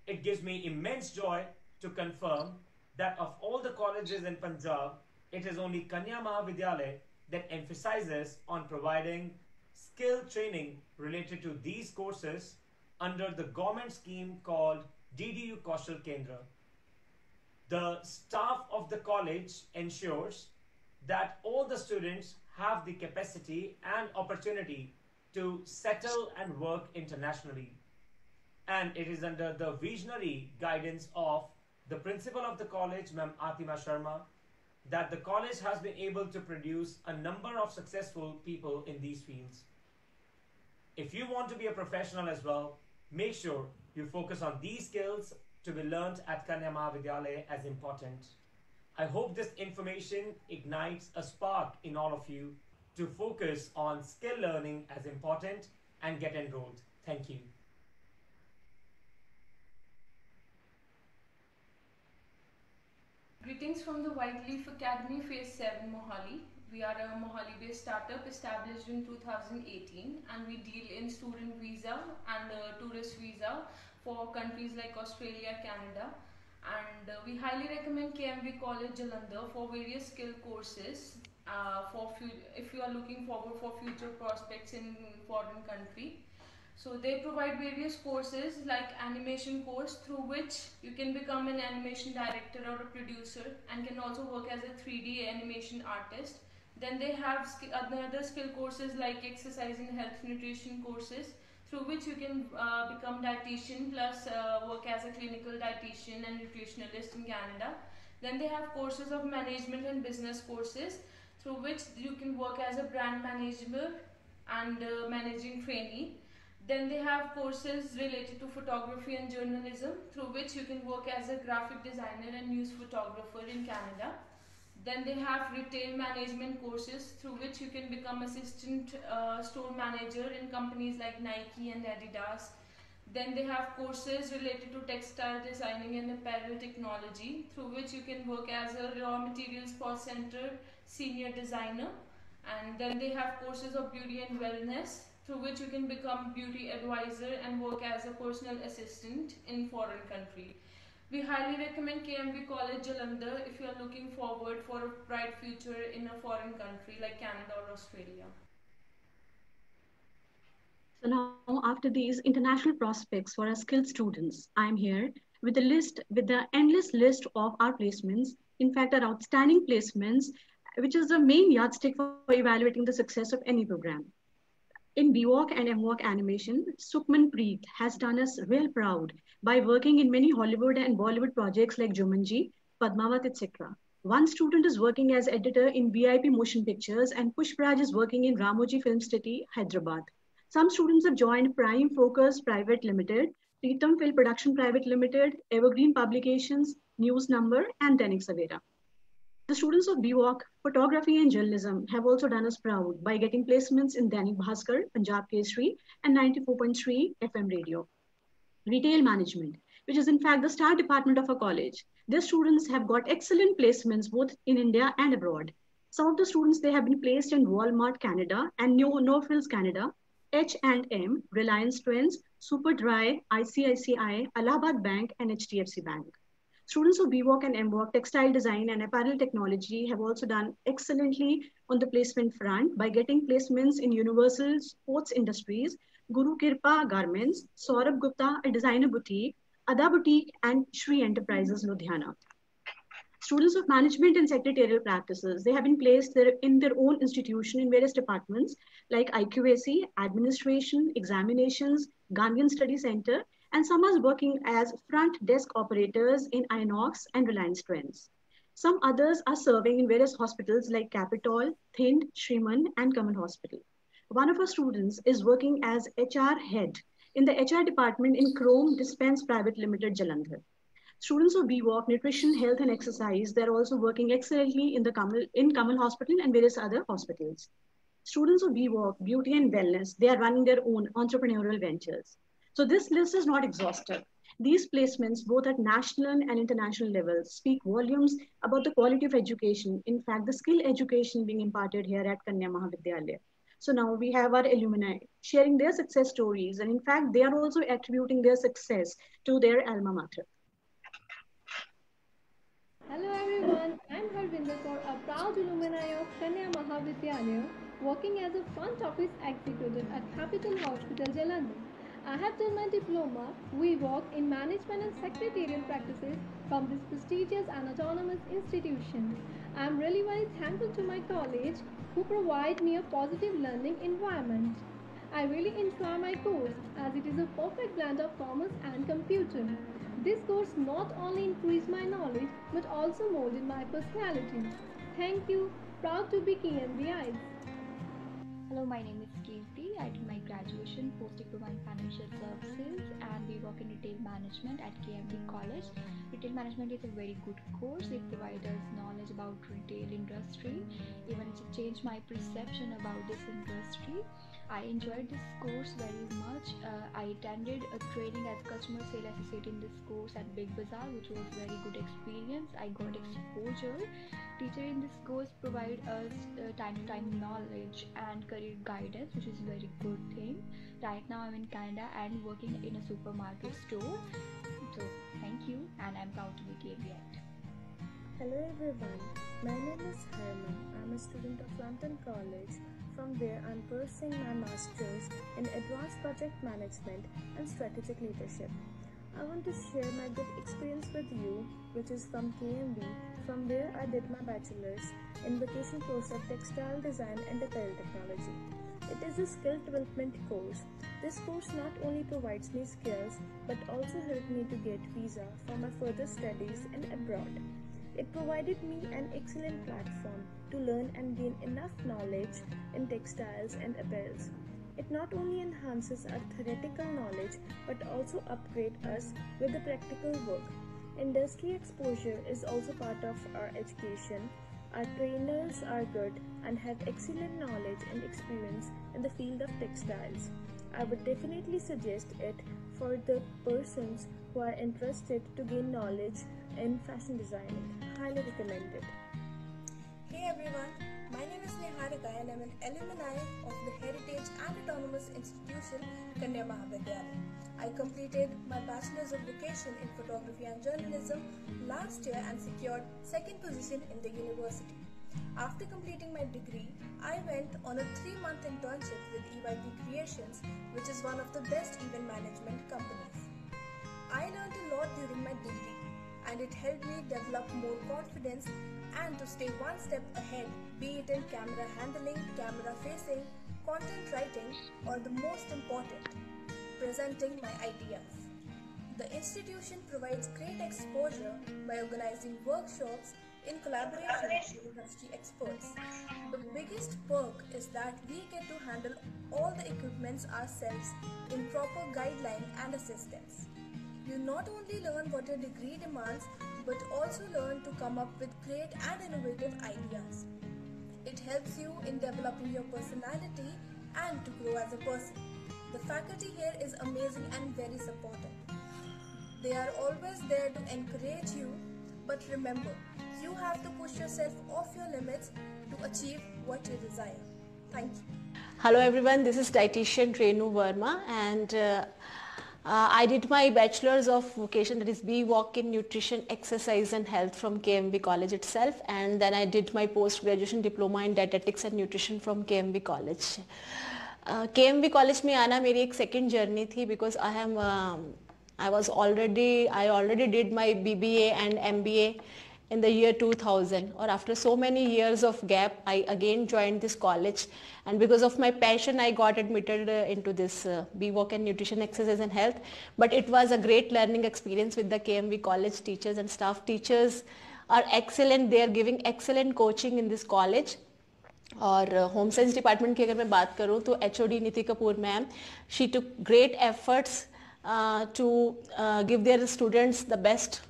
it gives me immense joy to confirm that of all the colleges in Punjab, it is only Kanya Mahavidyalaya that emphasizes on providing skill training related to these courses under the government scheme called DDU Kaushal Kendra. The staff of the college ensures that all the students have the capacity and opportunity to settle and work internationally. And it is under the visionary guidance of the principal of the college, Ma'am Atima Sharma, that the college has been able to produce a number of successful people in these fields. If you want to be a professional as well, make sure you focus on these skills to be learned at Kanya Mahavidyalaya as important. I hope this information ignites a spark in all of you to focus on skill learning as important and get enrolled. Thank you. Greetings from the White Leaf Academy Phase 7 Mohali. We are a Mohali-based startup established in 2018, and we deal in student visa and tourist visa for countries like Australia, Canada. And we highly recommend KMV College Jalandhar for various skill courses if you are looking forward for future prospects in foreign country. So they provide various courses like animation course, through which you can become an animation director or a producer and can also work as a 3D animation artist. Then they have other skill courses like exercise and health nutrition courses, through which you can become dietitian plus work as a clinical dietitian and nutritionalist in Canada. Then they have courses of management and business courses, through which you can work as a brand manager and managing trainee. Then they have courses related to photography and journalism, through which you can work as a graphic designer and news photographer in Canada. Then they have retail management courses, through which you can become assistant store manager in companies like Nike and Adidas. Then they have courses related to textile designing and apparel technology, through which you can work as a raw materials cost center senior designer. And then they have courses of beauty and wellness, through which you can become beauty advisor and work as a personal assistant in foreign country. We highly recommend KMV College Jalandhar if you are looking forward for a bright future in a foreign country like Canada or Australia. So now, after these international prospects for our skilled students, I'm here with the endless list of our placements, in fact, our outstanding placements, which is the main yardstick for evaluating the success of any program. In BWalk and MWalk animation, Sukhman Preet has done us real proud by working in many Hollywood and Bollywood projects like Jumanji, Padmavat, etc. One student is working as editor in BIP Motion Pictures, and Pushpraj is working in Ramoji Film City, Hyderabad. Some students have joined Prime Focus Private Limited, Pritam Film Production Private Limited, Evergreen Publications, News Number, and Dainik Savera. The students of BWalk, Photography and Journalism have also done us proud by getting placements in Dainik Bhaskar, Punjab Kesari, and 94.3 FM radio. Retail Management, which is in fact the star department of a college. Their students have got excellent placements both in India and abroad. Some of the students, they have been placed in Walmart Canada and No Frills Canada, H&M, Reliance Twins, Superdry, ICICI, Allahabad Bank, and HDFC Bank. Students of BWalk and MWalk, Textile Design and Apparel Technology have also done excellently on the placement front by getting placements in Universal Sports Industries, Guru Kirpa Garments, Saurabh Gupta, a designer boutique, Ada Boutique, and Shri Enterprises, Ludhiana. Students of Management and Secretarial Practices, they have been placed in their own institution in various departments like IQAC, Administration, Examinations, Gandhian Study Center, and some are working as front desk operators in Inox and Reliance Trends. Some others are serving in various hospitals like Capitol, Thind, Shriman, and Kamal Hospital. One of our students is working as HR head in the HR department in Chrome Dispense Private Limited, Jalandhar. Students of BWalk, Nutrition, Health and Exercise, they're also working excellently in Kamal Hospital and various other hospitals. Students of BWalk, Beauty and Wellness, they are running their own entrepreneurial ventures. So this list is not exhaustive. These placements, both at national and international levels, speak volumes about the quality of education. In fact, the skill education being imparted here at Kanya Mahavidyalaya. So now we have our alumni sharing their success stories. And in fact, they are also attributing their success to their alma mater. Hello everyone, I'm Harvinder Kaur, a proud alumni of Kanya Mahavidyalaya, working as a front office executive at Capital Hospital, Jalandhar. I have done my diploma, BWalk, in Management and Secretarial Practices from this prestigious and autonomous institution. I am really very thankful to my college who provide me a positive learning environment. I really enjoy my course as it is a perfect blend of commerce and computer. This course not only increased my knowledge but also molded my personality. Thank you. Proud to be KMVI. Hello, my name is Kirti. I did my graduation post-diploma in financial services and we work in retail management at KMB College. Retail management is a very good course. It provides us knowledge about retail industry. Even it changed my perception about this industry. I enjoyed this course very much. I attended a training as customer sales associate in this course at Big Bazaar, which was very good experience. I got exposure. Teacher in this course provide us time to time knowledge and career guidance, which is a very good thing. Right now I'm in Canada and working in a supermarket store. So thank you, and I'm proud to be KBIT. Hello everyone, my name is Harman. I'm a student of London College. From there, I'm pursuing my master's in Advanced Project Management and Strategic Leadership. I want to share my good experience with you, which is from KMB. From there, I did my bachelor's in vocation course of Textile Design and Apparel Technology. It is a skill development course. This course not only provides me skills, but also helped me to get visa for my further studies in abroad. It provided me an excellent platform to learn and gain enough knowledge in textiles and apparels. It not only enhances our theoretical knowledge but also upgrades us with the practical work. Industry exposure is also part of our education. Our trainers are good and have excellent knowledge and experience in the field of textiles. I would definitely suggest it for the persons who are interested to gain knowledge in fashion designing. Highly recommended. Hey everyone, my name is Niharika and I'm an alumni of the Heritage and Autonomous Institution, Kanya Mahavidyalaya. I completed my Bachelor's of Vocation in Photography and Journalism last year and secured second position in the university. After completing my degree, I went on a 3-month internship with EYP Creations, which is one of the best event management companies. I learned a lot during my degree, and it helped me develop more confidence and to stay one step ahead, be it in camera handling, camera facing, content writing, or the most important, presenting my ideas. The institution provides great exposure by organizing workshops in collaboration with industry experts. The biggest perk is that we get to handle all the equipments ourselves in proper guideline and assistance. You not only learn what a degree demands, but also learn to come up with great and innovative ideas. It helps you in developing your personality and to grow as a person. The faculty here is amazing and very supportive. They are always there to encourage you, but remember, you have to push yourself off your limits to achieve what you desire. Thank you. Hello everyone, this is dietitian Renu Verma, and I did my Bachelor's of Vocation, that is BWalk in Nutrition, Exercise and Health from KMB College itself, and then I did my post-graduation diploma in Dietetics and Nutrition from KMB College. KMB College में आना मेरी एक second journey थी because I already did my BBA and MBA in the year 2000, or after so many years of gap I again joined this college, and because of my passion I got admitted into this BWalk and Nutrition, Exercise and Health. But it was a great learning experience with the KMB College teachers and staff. Teachers are excellent, they are giving excellent coaching in this college. और home science department की अगर मैं बात करूँ तो HOD नीति Kapoor ma'am, she took great efforts to give their students the best.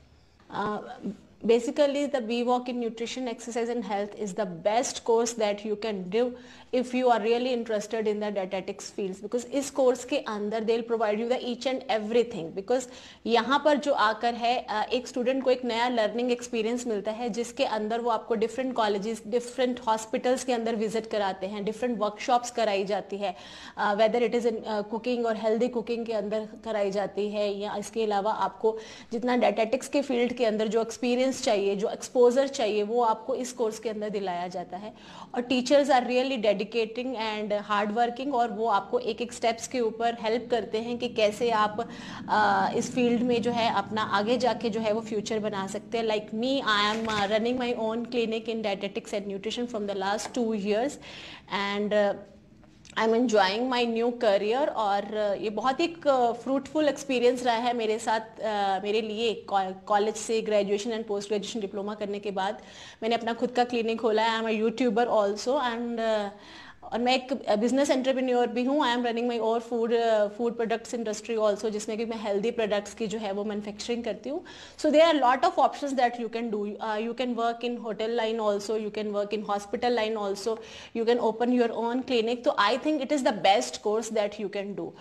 Basically, the BWalk in Nutrition, Exercise and Health is the best course that you can do if you are really interested in the dietetics fields, because इस course के अंदर they'll provide you the each and everything. Because यहाँ पर जो आकर है एक student को एक नया learning experience मिलता है जिसके अंदर वो आपको different colleges, different hospitals के अंदर visit कराते हैं, different workshops कराई जाती है, whether it is in cooking और healthy cooking के अंदर कराई जाती है, या इसके अलावा आपको जितना dietetics के field के अंदर जो experience चाहिए, जो एक्सपोजर चाहिए, वो आपको इस कोर्स के अंदर दिलाया जाता है. और teachers are really dedicating and hard working, और वो आपको एक एक स्टेप्स के ऊपर हेल्प करते हैं कि कैसे आप इस फील्ड में जो है अपना आगे जाके जो है वो फ्यूचर बना सकते हैं. Like me, I am running my own clinic in dietetics and nutrition from the last 2 years and I am enjoying my new career. और ये बहुत ही फ्रूटफुल एक्सपीरियंस रहा है मेरे साथ, मेरे लिए. कॉलेज से graduation and post graduation diploma करने के बाद मैंने अपना खुद का क्लिनिक खोला है. I am a YouTuber also, and और मैं एक बिजनेस एंटरप्रेन्योर भी हूँ. आई एम रनिंग माई और फूड प्रोडक्ट्स इंडस्ट्री ऑल्सो, जिसमें कि मैं हेल्दी प्रोडक्ट्स की जो है वो मैन्युफैक्चरिंग करती हूँ. So there are lot of options that you can do. You can work in hotel line also, you can work in hospital line also, you can open your own clinic. तो I think it is the best course that you can do.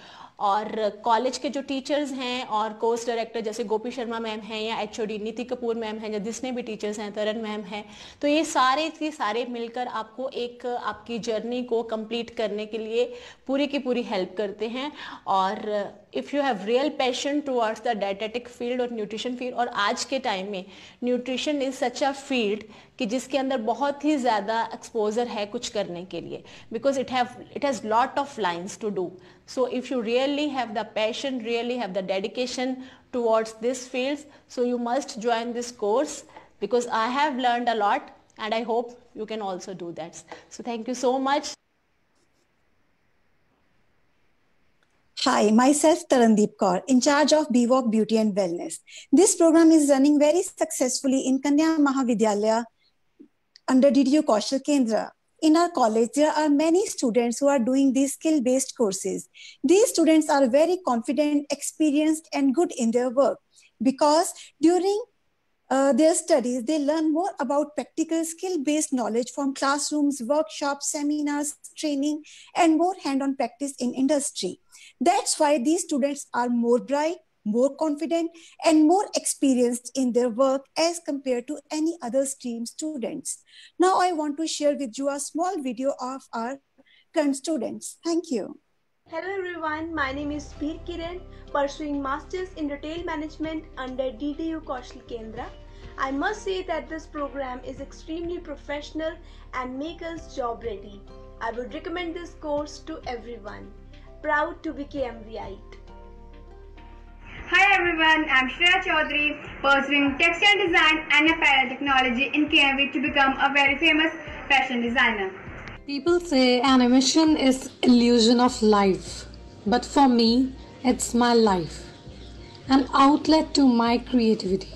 और college के जो teachers हैं और course director जैसे गोपी Sharma ma'am हैं या HOD नीति कपूर मैम हैं या जितने भी टीचर्स हैं, तरन मैम हैं, तो ये सारे के सारे मिलकर आपको एक आपकी जर्नी को कंप्लीट करने के लिए पूरी की पूरी हेल्प करते हैं. और if you have real passion towards the dietetic field और न्यूट्रिशन फील्ड, और आज के टाइम में nutrition is such a field कि जिसके अंदर बहुत ही ज़्यादा एक्सपोजर है कुछ करने के लिए, because it has lot of lines to do. So if you really have the passion, really have the dedication towards this field, so you must join this course, because I have learned a lot and I hope you can also do that. So thank you so much. Hi, myself Tarandeep Kaur, in charge of BWalk Beauty and Wellness. This program is running very successfully in Kanya Mahavidyalaya under DDU Kaushal Kendra. In our college, there are many students who are doing these skill-based courses. These students are very confident, experienced, and good in their work because during their studies, they learn more about practical skill-based knowledge from classrooms, workshops, seminars, training, and more hand-on practice in industry. That's why these students are more bright, more confident, and more experienced in their work as compared to any other stream students. Now I want to share with you a small video of our current students. Thank you. Hello everyone, my name is Veer Kiran, pursuing Masters in Retail Management under DDU Kaushal Kendra. I must say that this program is extremely professional and make us job ready. I would recommend this course to everyone. Proud to be KMVite. Hi everyone, I'm Shreya Chaudhary, pursuing textile design and apparel technology in KMV to become a very famous fashion designer. People say animation is illusion of life, but for me, it's my life, an outlet to my creativity.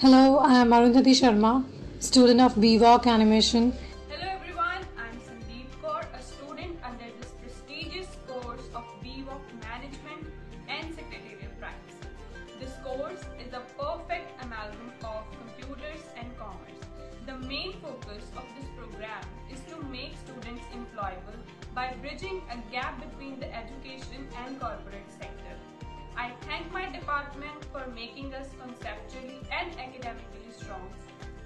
Hello, I am Arundhati Sharma, student of BWalk Animation. Hello everyone, I'm Sandeep Kaur, a student under this prestigious course of BWalk Management and Secretarial Practice. This course is a perfect amalgam of computers and commerce. The main focus of this program is to make students employable by bridging a gap between the education and corporate sector. I thank my department for making us conceptually and academically strong.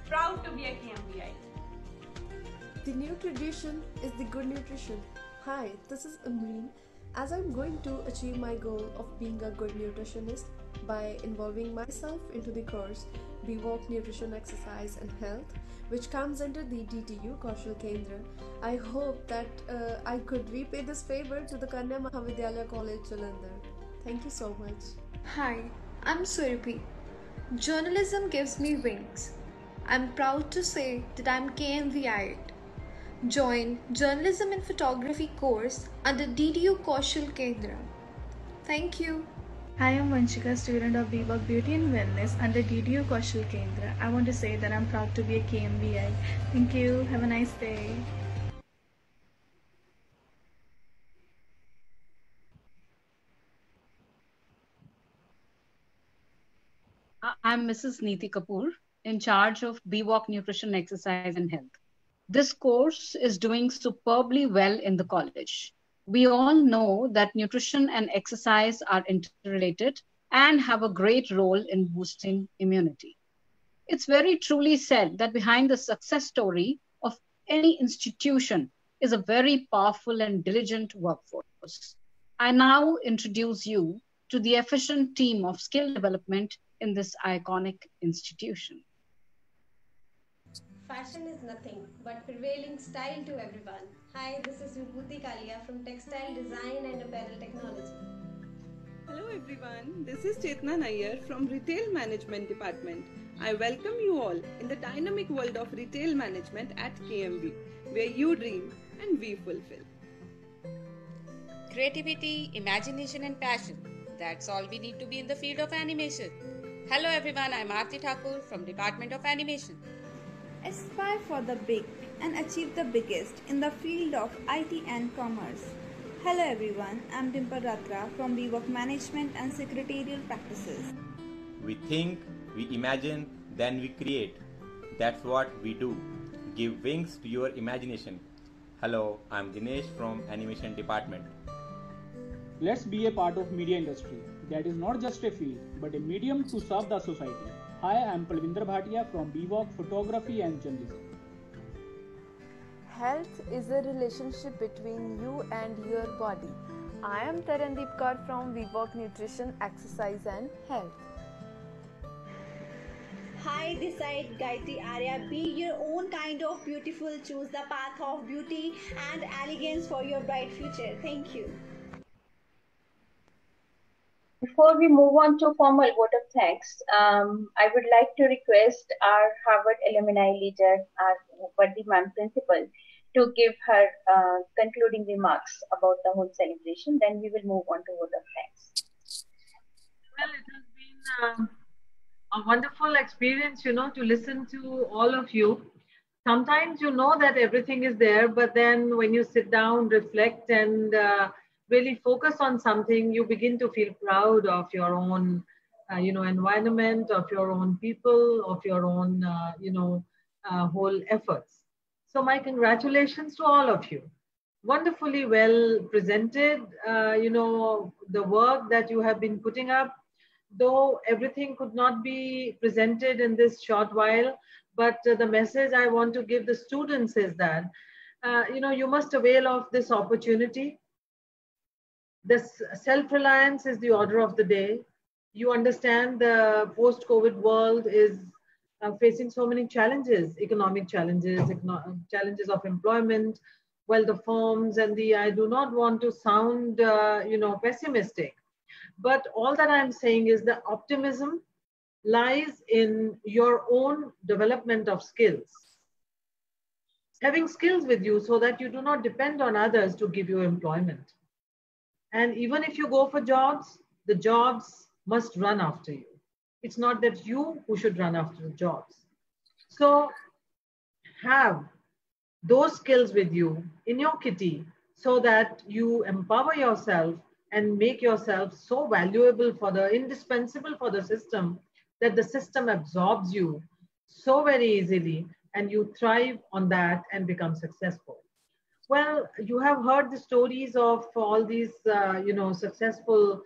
Proud to be a KMVite. The new tradition is the good nutrition. Hi, this is Imreen. As I'm going to achieve my goal of being a good nutritionist by involving myself into the course BWalk Nutrition, Exercise and Health, which comes under the DTU Kaushal Kendra, I hope that I could repay this favor to the Kanya Mahavidyalaya College, Jalandhar. Thank you so much. Hi, I'm Surabhi. Journalism gives me wings. I'm proud to say that I'm KMVite. Join Journalism and Photography course under DDU Kaushal Kendra. Thank you. Hi, I'm Vanshika, student of BWalk Beauty and Wellness under DDU Kaushal Kendra. I want to say that I'm proud to be a KMVI. Thank you. Have a nice day. I'm Mrs. Neeti Kapoor, in charge of BWalk Nutrition, Exercise and Health. This course is doing superbly well in the college. We all know that nutrition and exercise are interrelated and have a great role in boosting immunity. It's very truly said that behind the success story of any institution is a very powerful and diligent workforce. I now introduce you to the efficient team of skill development in this iconic institution. Fashion is nothing but prevailing style to everyone. Hi, this is Vibhuti Kalia from Textile Design and Apparel Technology. Hello everyone, this is Chetna Nayyar from Retail Management Department. I welcome you all in the dynamic world of retail management at KMV, where you dream and we fulfill. Creativity, imagination and passion. That's all we need to be in the field of animation. Hello everyone, I'm Aarti Thakur from Department of Animation. Aspire for the big and achieve the biggest in the field of IT and commerce. Hello everyone, I'm Dimple Ratra from BWOC Management and Secretarial Practices. We think, we imagine, then we create. That's what we do. Give wings to your imagination. Hello, I'm Dinesh from Animation Department. Let's be a part of media industry. That is not just a field, but a medium to serve the society. Hi, I'm Palvinder Bhatia from BWOC Photography and Journalism. Health is a relationship between you and your body. I am Tarandeep Kaur from BWOC Nutrition, Exercise and Health. Hi, this side Gayatri Arya. Be your own kind of beautiful. Choose the path of beauty and elegance for your bright future. Thank you. Before we move on to formal vote of thanks, I would like to request our Harvard alumni leader, our Vardhiman principal, to give her concluding remarks about the whole celebration. Then we will move on to vote of thanks. Well, it has been a wonderful experience, to listen to all of you. Sometimes you know that everything is there, but then when you sit down, reflect, and really focus on something, you begin to feel proud of your own, environment, of your own people, of your own, whole efforts. So my congratulations to all of you. Wonderfully well presented, the work that you have been putting up, though everything could not be presented in this short while, but the message I want to give the students is that, you must avail of this opportunity. This self-reliance is the order of the day. You understand the post-COVID world is facing so many challenges, economic challenges, challenges of employment, well, the firms and I do not want to sound, pessimistic, but all that I'm saying is the optimism lies in your own development of skills. Having skills with you so that you do not depend on others to give you employment. And even if you go for jobs, the jobs must run after you. It's not that you who should run after the jobs. So have those skills with you in your kitty so that you empower yourself and make yourself so valuable indispensable for the system that the system absorbs you so very easily and you thrive on that and become successful. Well, you have heard the stories of all these, successful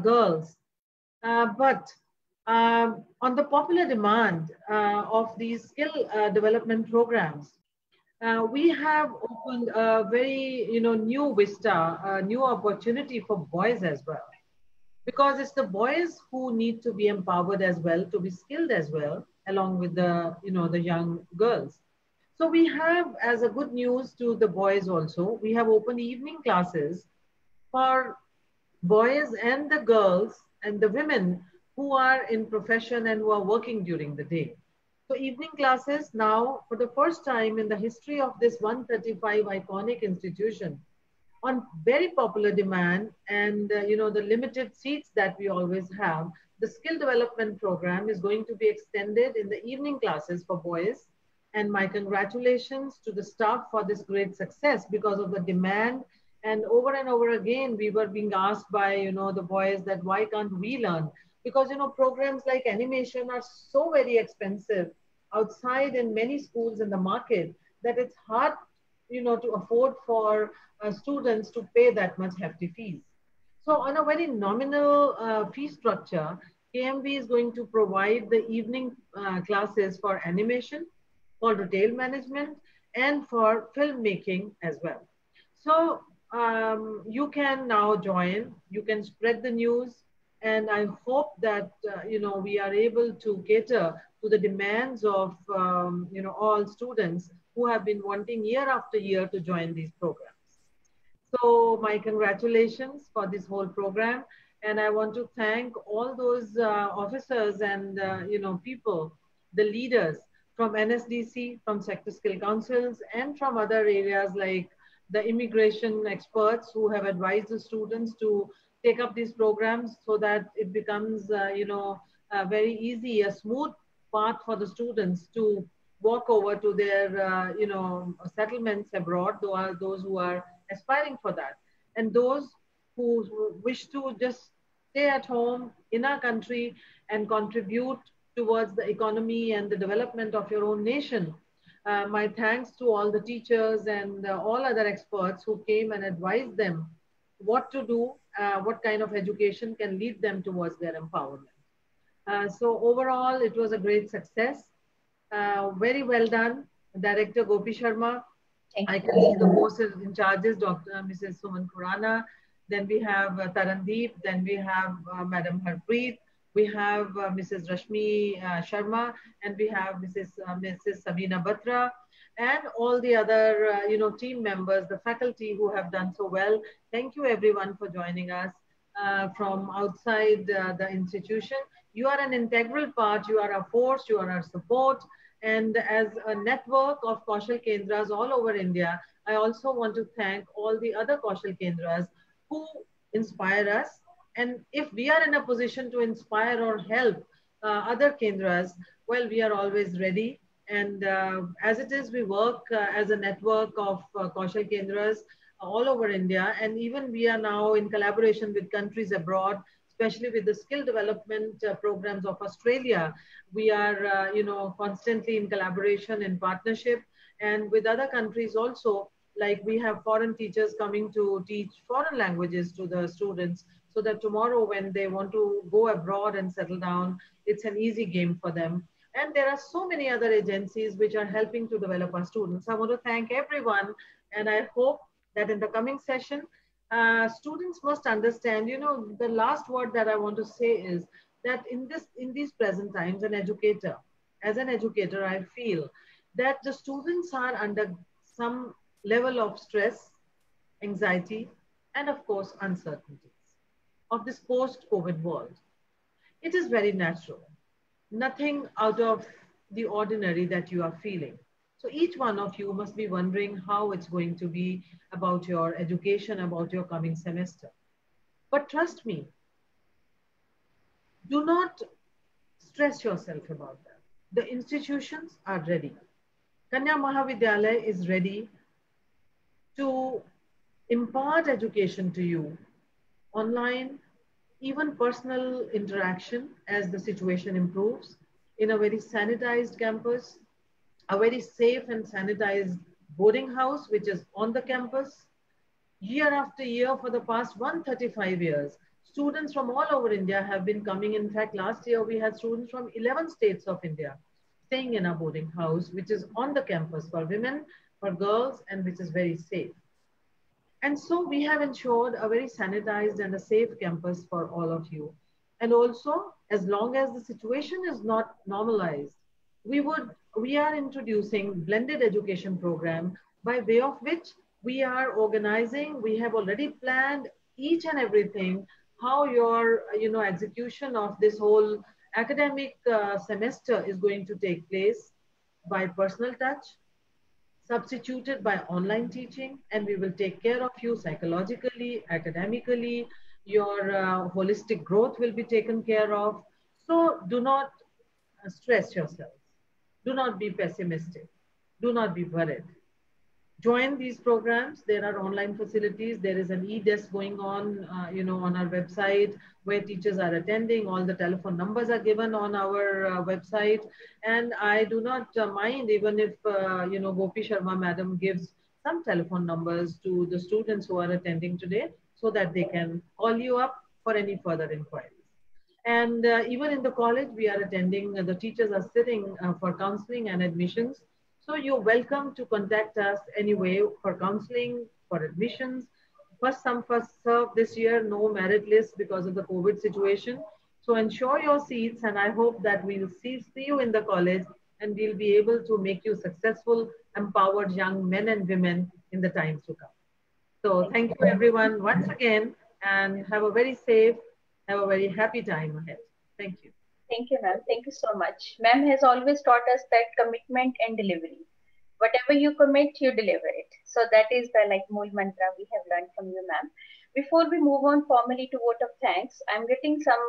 girls, but on the popular demand of these skill development programs, we have opened a very, new vista, a new opportunity for boys as well, because it's the boys who need to be empowered as well, to be skilled as well, along with the, the young girls. So we have, as a good news to the boys also, we have opened evening classes for boys and the girls and the women who are in profession and who are working during the day. So evening classes now, for the first time in the history of this 135 iconic institution, on very popular demand and the limited seats that we always have, the skill development program is going to be extended in the evening classes for boys. And my congratulations to the staff for this great success because of the demand. And over again, we were being asked by, the boys that why can't we learn? Because, programs like animation are so very expensive outside in many schools in the market that it's hard, to afford for students to pay that much hefty fees. So on a very nominal fee structure, KMV is going to provide the evening classes for animation, for retail management, and for filmmaking as well. So you can now join, you can spread the news, and I hope that, we are able to cater to the demands of, all students who have been wanting year after year to join these programs. So my congratulations for this whole program. And I want to thank all those officers and, people, the leaders from NSDC, from sector skill councils, and from other areas like the immigration experts who have advised the students to take up these programs so that it becomes, very easy, a smooth path for the students to walk over to their, settlements abroad, those who are aspiring for that. And those who wish to just stay at home in our country and contribute towards the economy and the development of your own nation. My thanks to all the teachers and all other experts who came and advised them what to do, what kind of education can lead them towards their empowerment. So overall, it was a great success. Very well done, Director Gopi Sharma. I can see the course in charges, Dr. Mrs. Suman Khurana. Then we have Tarandeep. Then we have Madam Harpreet. We have Mrs. Rashmi Sharma, and we have Mrs. Sabina Batra, and all the other team members, the faculty who have done so well. Thank you everyone for joining us from outside the institution. You are an integral part. You are our force. You are our support. And as a network of Kaushal Kendras all over India, I also want to thank all the other Kaushal Kendras who inspire us. And if we are in a position to inspire or help other Kendras, well, we are always ready. And as it is, we work as a network of Kaushal Kendras all over India. And even we are now in collaboration with countries abroad, especially with the skill development programs of Australia. We are, constantly in collaboration and partnership, and with other countries also, like we have foreign teachers coming to teach foreign languages to the students, so that tomorrow when they want to go abroad and settle down, it's an easy game for them. And there are so many other agencies which are helping to develop our students. I want to thank everyone, and I hope that in the coming session, students must understand, the last word that I want to say is that in these present times, as an educator, I feel that the students are under some level of stress, anxiety, and of course, uncertainties of this post-COVID world. It is very natural. Nothing out of the ordinary that you are feeling. So each one of you must be wondering how it's going to be about your education, about your coming semester. But trust me, do not stress yourself about that. The institutions are ready. Kanya Mahavidyalaya is ready to impart education to you online, even personal interaction as the situation improves, in a very sanitized campus, a very safe and sanitized boarding house, which is on the campus. Year after year for the past 135 years, students from all over India have been coming. In fact, last year we had students from 11 states of India staying in our boarding house, which is on the campus for women, for girls, and which is very safe. And so we have ensured a very sanitized and a safe campus for all of you. And also, as long as the situation is not normalized, we are introducing blended education program, by way of which we are organizing, we have already planned each and everything, how your execution of this whole academic semester is going to take place by personal touch, substituted by online teaching, and we will take care of you psychologically, academically. Your holistic growth will be taken care of. So do not stress yourselves. Do not be pessimistic. Do not be worried. Join these programs. There are online facilities. There is an e-desk going on, on our website where teachers are attending. All the telephone numbers are given on our website. And I do not mind even if, Gopi Sharma madam gives some telephone numbers to the students who are attending today so that they can call you up for any further inquiries. And even in the college, we are attending, the teachers are sitting for counseling and admissions. So you're welcome to contact us anyway for counseling, for admissions. First come, first serve this year, no merit list because of the COVID situation. So ensure your seats, and I hope that we'll see you in the college and we'll be able to make you successful, empowered young men and women in the times to come. So thank you everyone once again, and have a very safe, have a very happy time ahead. Thank you. Thank you, ma'am. Thank you so much. Ma'am has always taught us that commitment and delivery. Whatever you commit, you deliver it. So that is the mool mantra we have learned from you, ma'am. Before we move on formally to vote of thanks, I'm getting some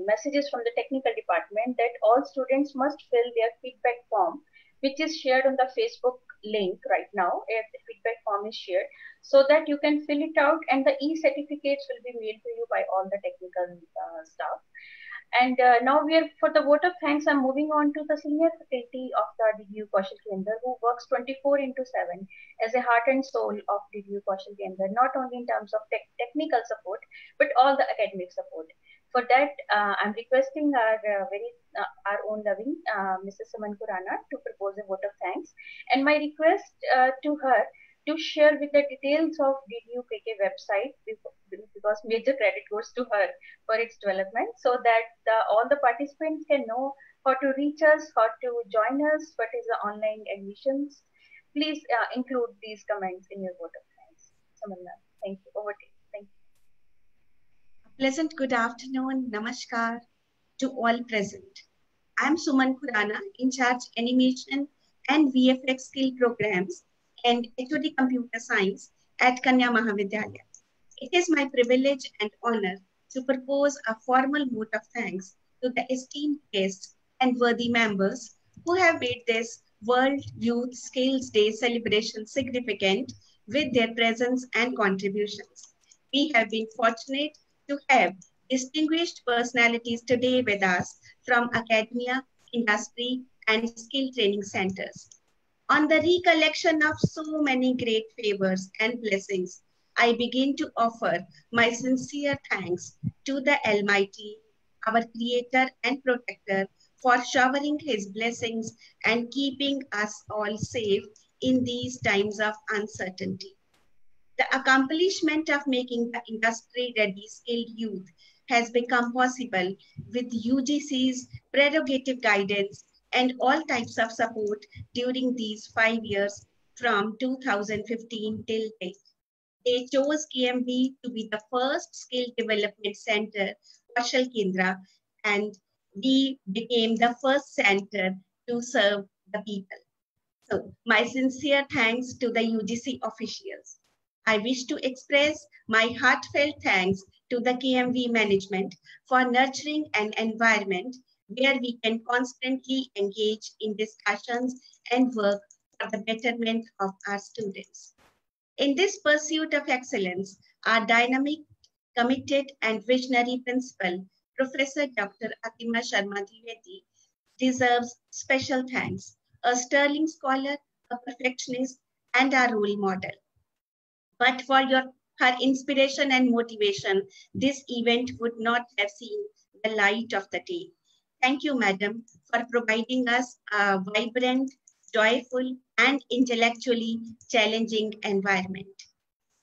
messages from the technical department that all students must fill their feedback form which is shared on the Facebook link right now. The feedback form is shared so that you can fill it out, and the e-certificates will be mailed to you by all the technical staff. And now we are, for the vote of thanks, I'm moving on to the senior faculty of the DDU Kaushal Kendra, who works 24/7 as a heart and soul of DDU Kaushal Kendra, not only in terms of technical support, but all the academic support. For that, I'm requesting our own loving Mrs. Suman Khurana to propose a vote of thanks. And my request to her to share with the details of DDU-KK website, because major credit goes to her for its development, so that all the participants can know how to reach us, how to join us, what is the online admissions. Please include these comments in your vote of thanks. Suman, thank you. Over to you. Thank you. Pleasant good afternoon, namaskar to all present. I am Suman Khurana, in charge animation and VFX skill programs and HOD Computer Science at Kanya Mahavidyalaya. It is my privilege and honor to propose a formal vote of thanks to the esteemed guests and worthy members who have made this World Youth Skills Day celebration significant with their presence and contributions. We have been fortunate to have distinguished personalities today with us from academia, industry, and skill training centers. On the recollection of so many great favors and blessings, I begin to offer my sincere thanks to the Almighty, our Creator and Protector, for showering His blessings and keeping us all safe in these times of uncertainty. The accomplishment of making the industry-ready skilled youth has become possible with UGC's prerogative guidance and all types of support during these 5 years from 2015 till date. They chose KMV to be the first skill development center, Kaushal Kendra, and we became the first center to serve the people. So my sincere thanks to the UGC officials. I wish to express my heartfelt thanks to the KMV management for nurturing an environment where we can constantly engage in discussions and work for the betterment of our students. In this pursuit of excellence, our dynamic, committed, and visionary principal, Professor Dr. Atima Sharma Dwivedi, deserves special thanks, a sterling scholar, a perfectionist, and a role model. But for her inspiration and motivation, this event would not have seen the light of the day. Thank you, Madam, for providing us a vibrant, joyful, and intellectually challenging environment.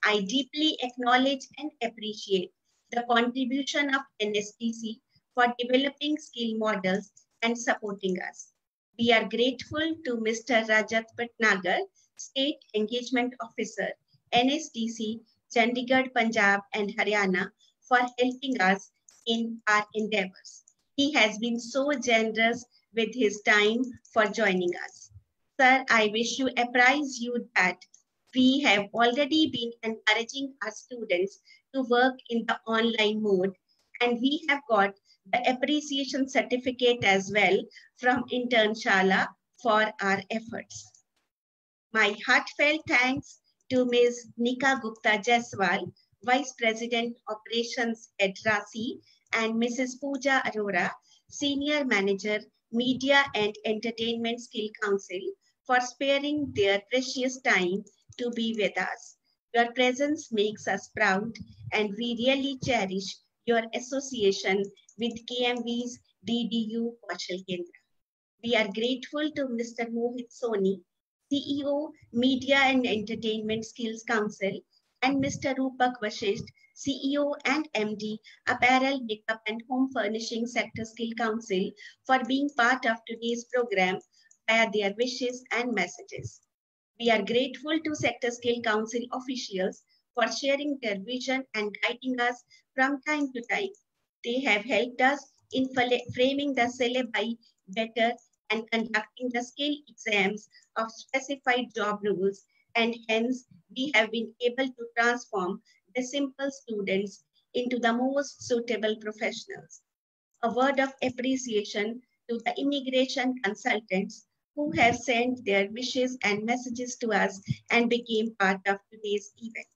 I deeply acknowledge and appreciate the contribution of NSTC for developing skill models and supporting us. We are grateful to Mr. Rajat Patnagar, State Engagement Officer, NSTC, Chandigarh, Punjab, and Haryana, for helping us in our endeavors. He has been so generous with his time for joining us. Sir, I wish to apprise you that we have already been encouraging our students to work in the online mode, and we have got the appreciation certificate as well from Intern Shala for our efforts. My heartfelt thanks to Ms. Nika Gupta Jaiswal, Vice President Operations at RASI, and Mrs. Pooja Arora, Senior Manager, Media and Entertainment Skill Council, for sparing their precious time to be with us. Your presence makes us proud, and we really cherish your association with KMV's DDU Kaushal Kendra. We are grateful to Mr. Mohit Soni, CEO, Media and Entertainment Skills Council, and Mr. Rupak Vashisht, CEO and MD, Apparel, Makeup and Home Furnishing Sector Skill Council, for being part of today's program via their wishes and messages. We are grateful to Sector Skill Council officials for sharing their vision and guiding us from time to time. They have helped us in framing the syllabi better and conducting the skill exams of specified job rules, and hence we have been able to transform the simple students into the most suitable professionals. A word of appreciation to the immigration consultants who have sent their wishes and messages to us and became part of today's event.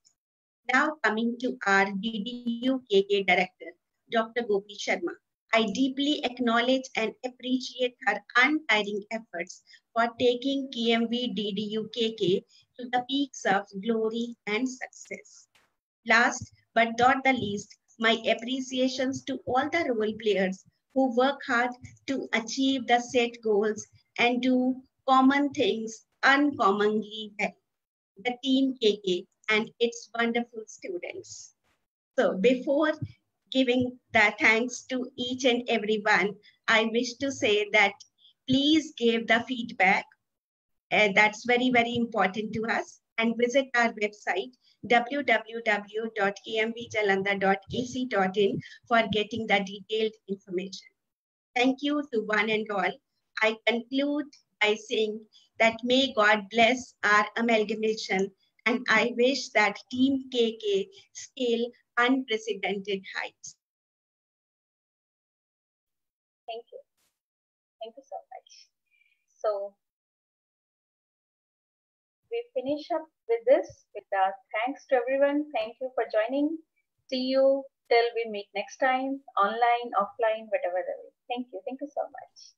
Now coming to our DDU-KK Director, Dr. Gopi Sharma. I deeply acknowledge and appreciate her untiring efforts for taking KMV DDU-KK to the peaks of glory and success. Last but not the least, my appreciations to all the role players who work hard to achieve the set goals and do common things uncommonly well. The Team KK and its wonderful students. So before giving the thanks to each and every one, I wish to say that please give the feedback. That's very, very important to us. And visit our website, www.kmvjalanda.ac.in for getting the detailed information. Thank you to one and all. I conclude by saying that may God bless our amalgamation, and I wish that Team KK scale unprecedented heights. Thank you. Thank you so much. So we finish up with this with our thanks to everyone. Thank you for joining. See you till we meet next time, online, offline, whatever the way. Thank you. Thank you so much.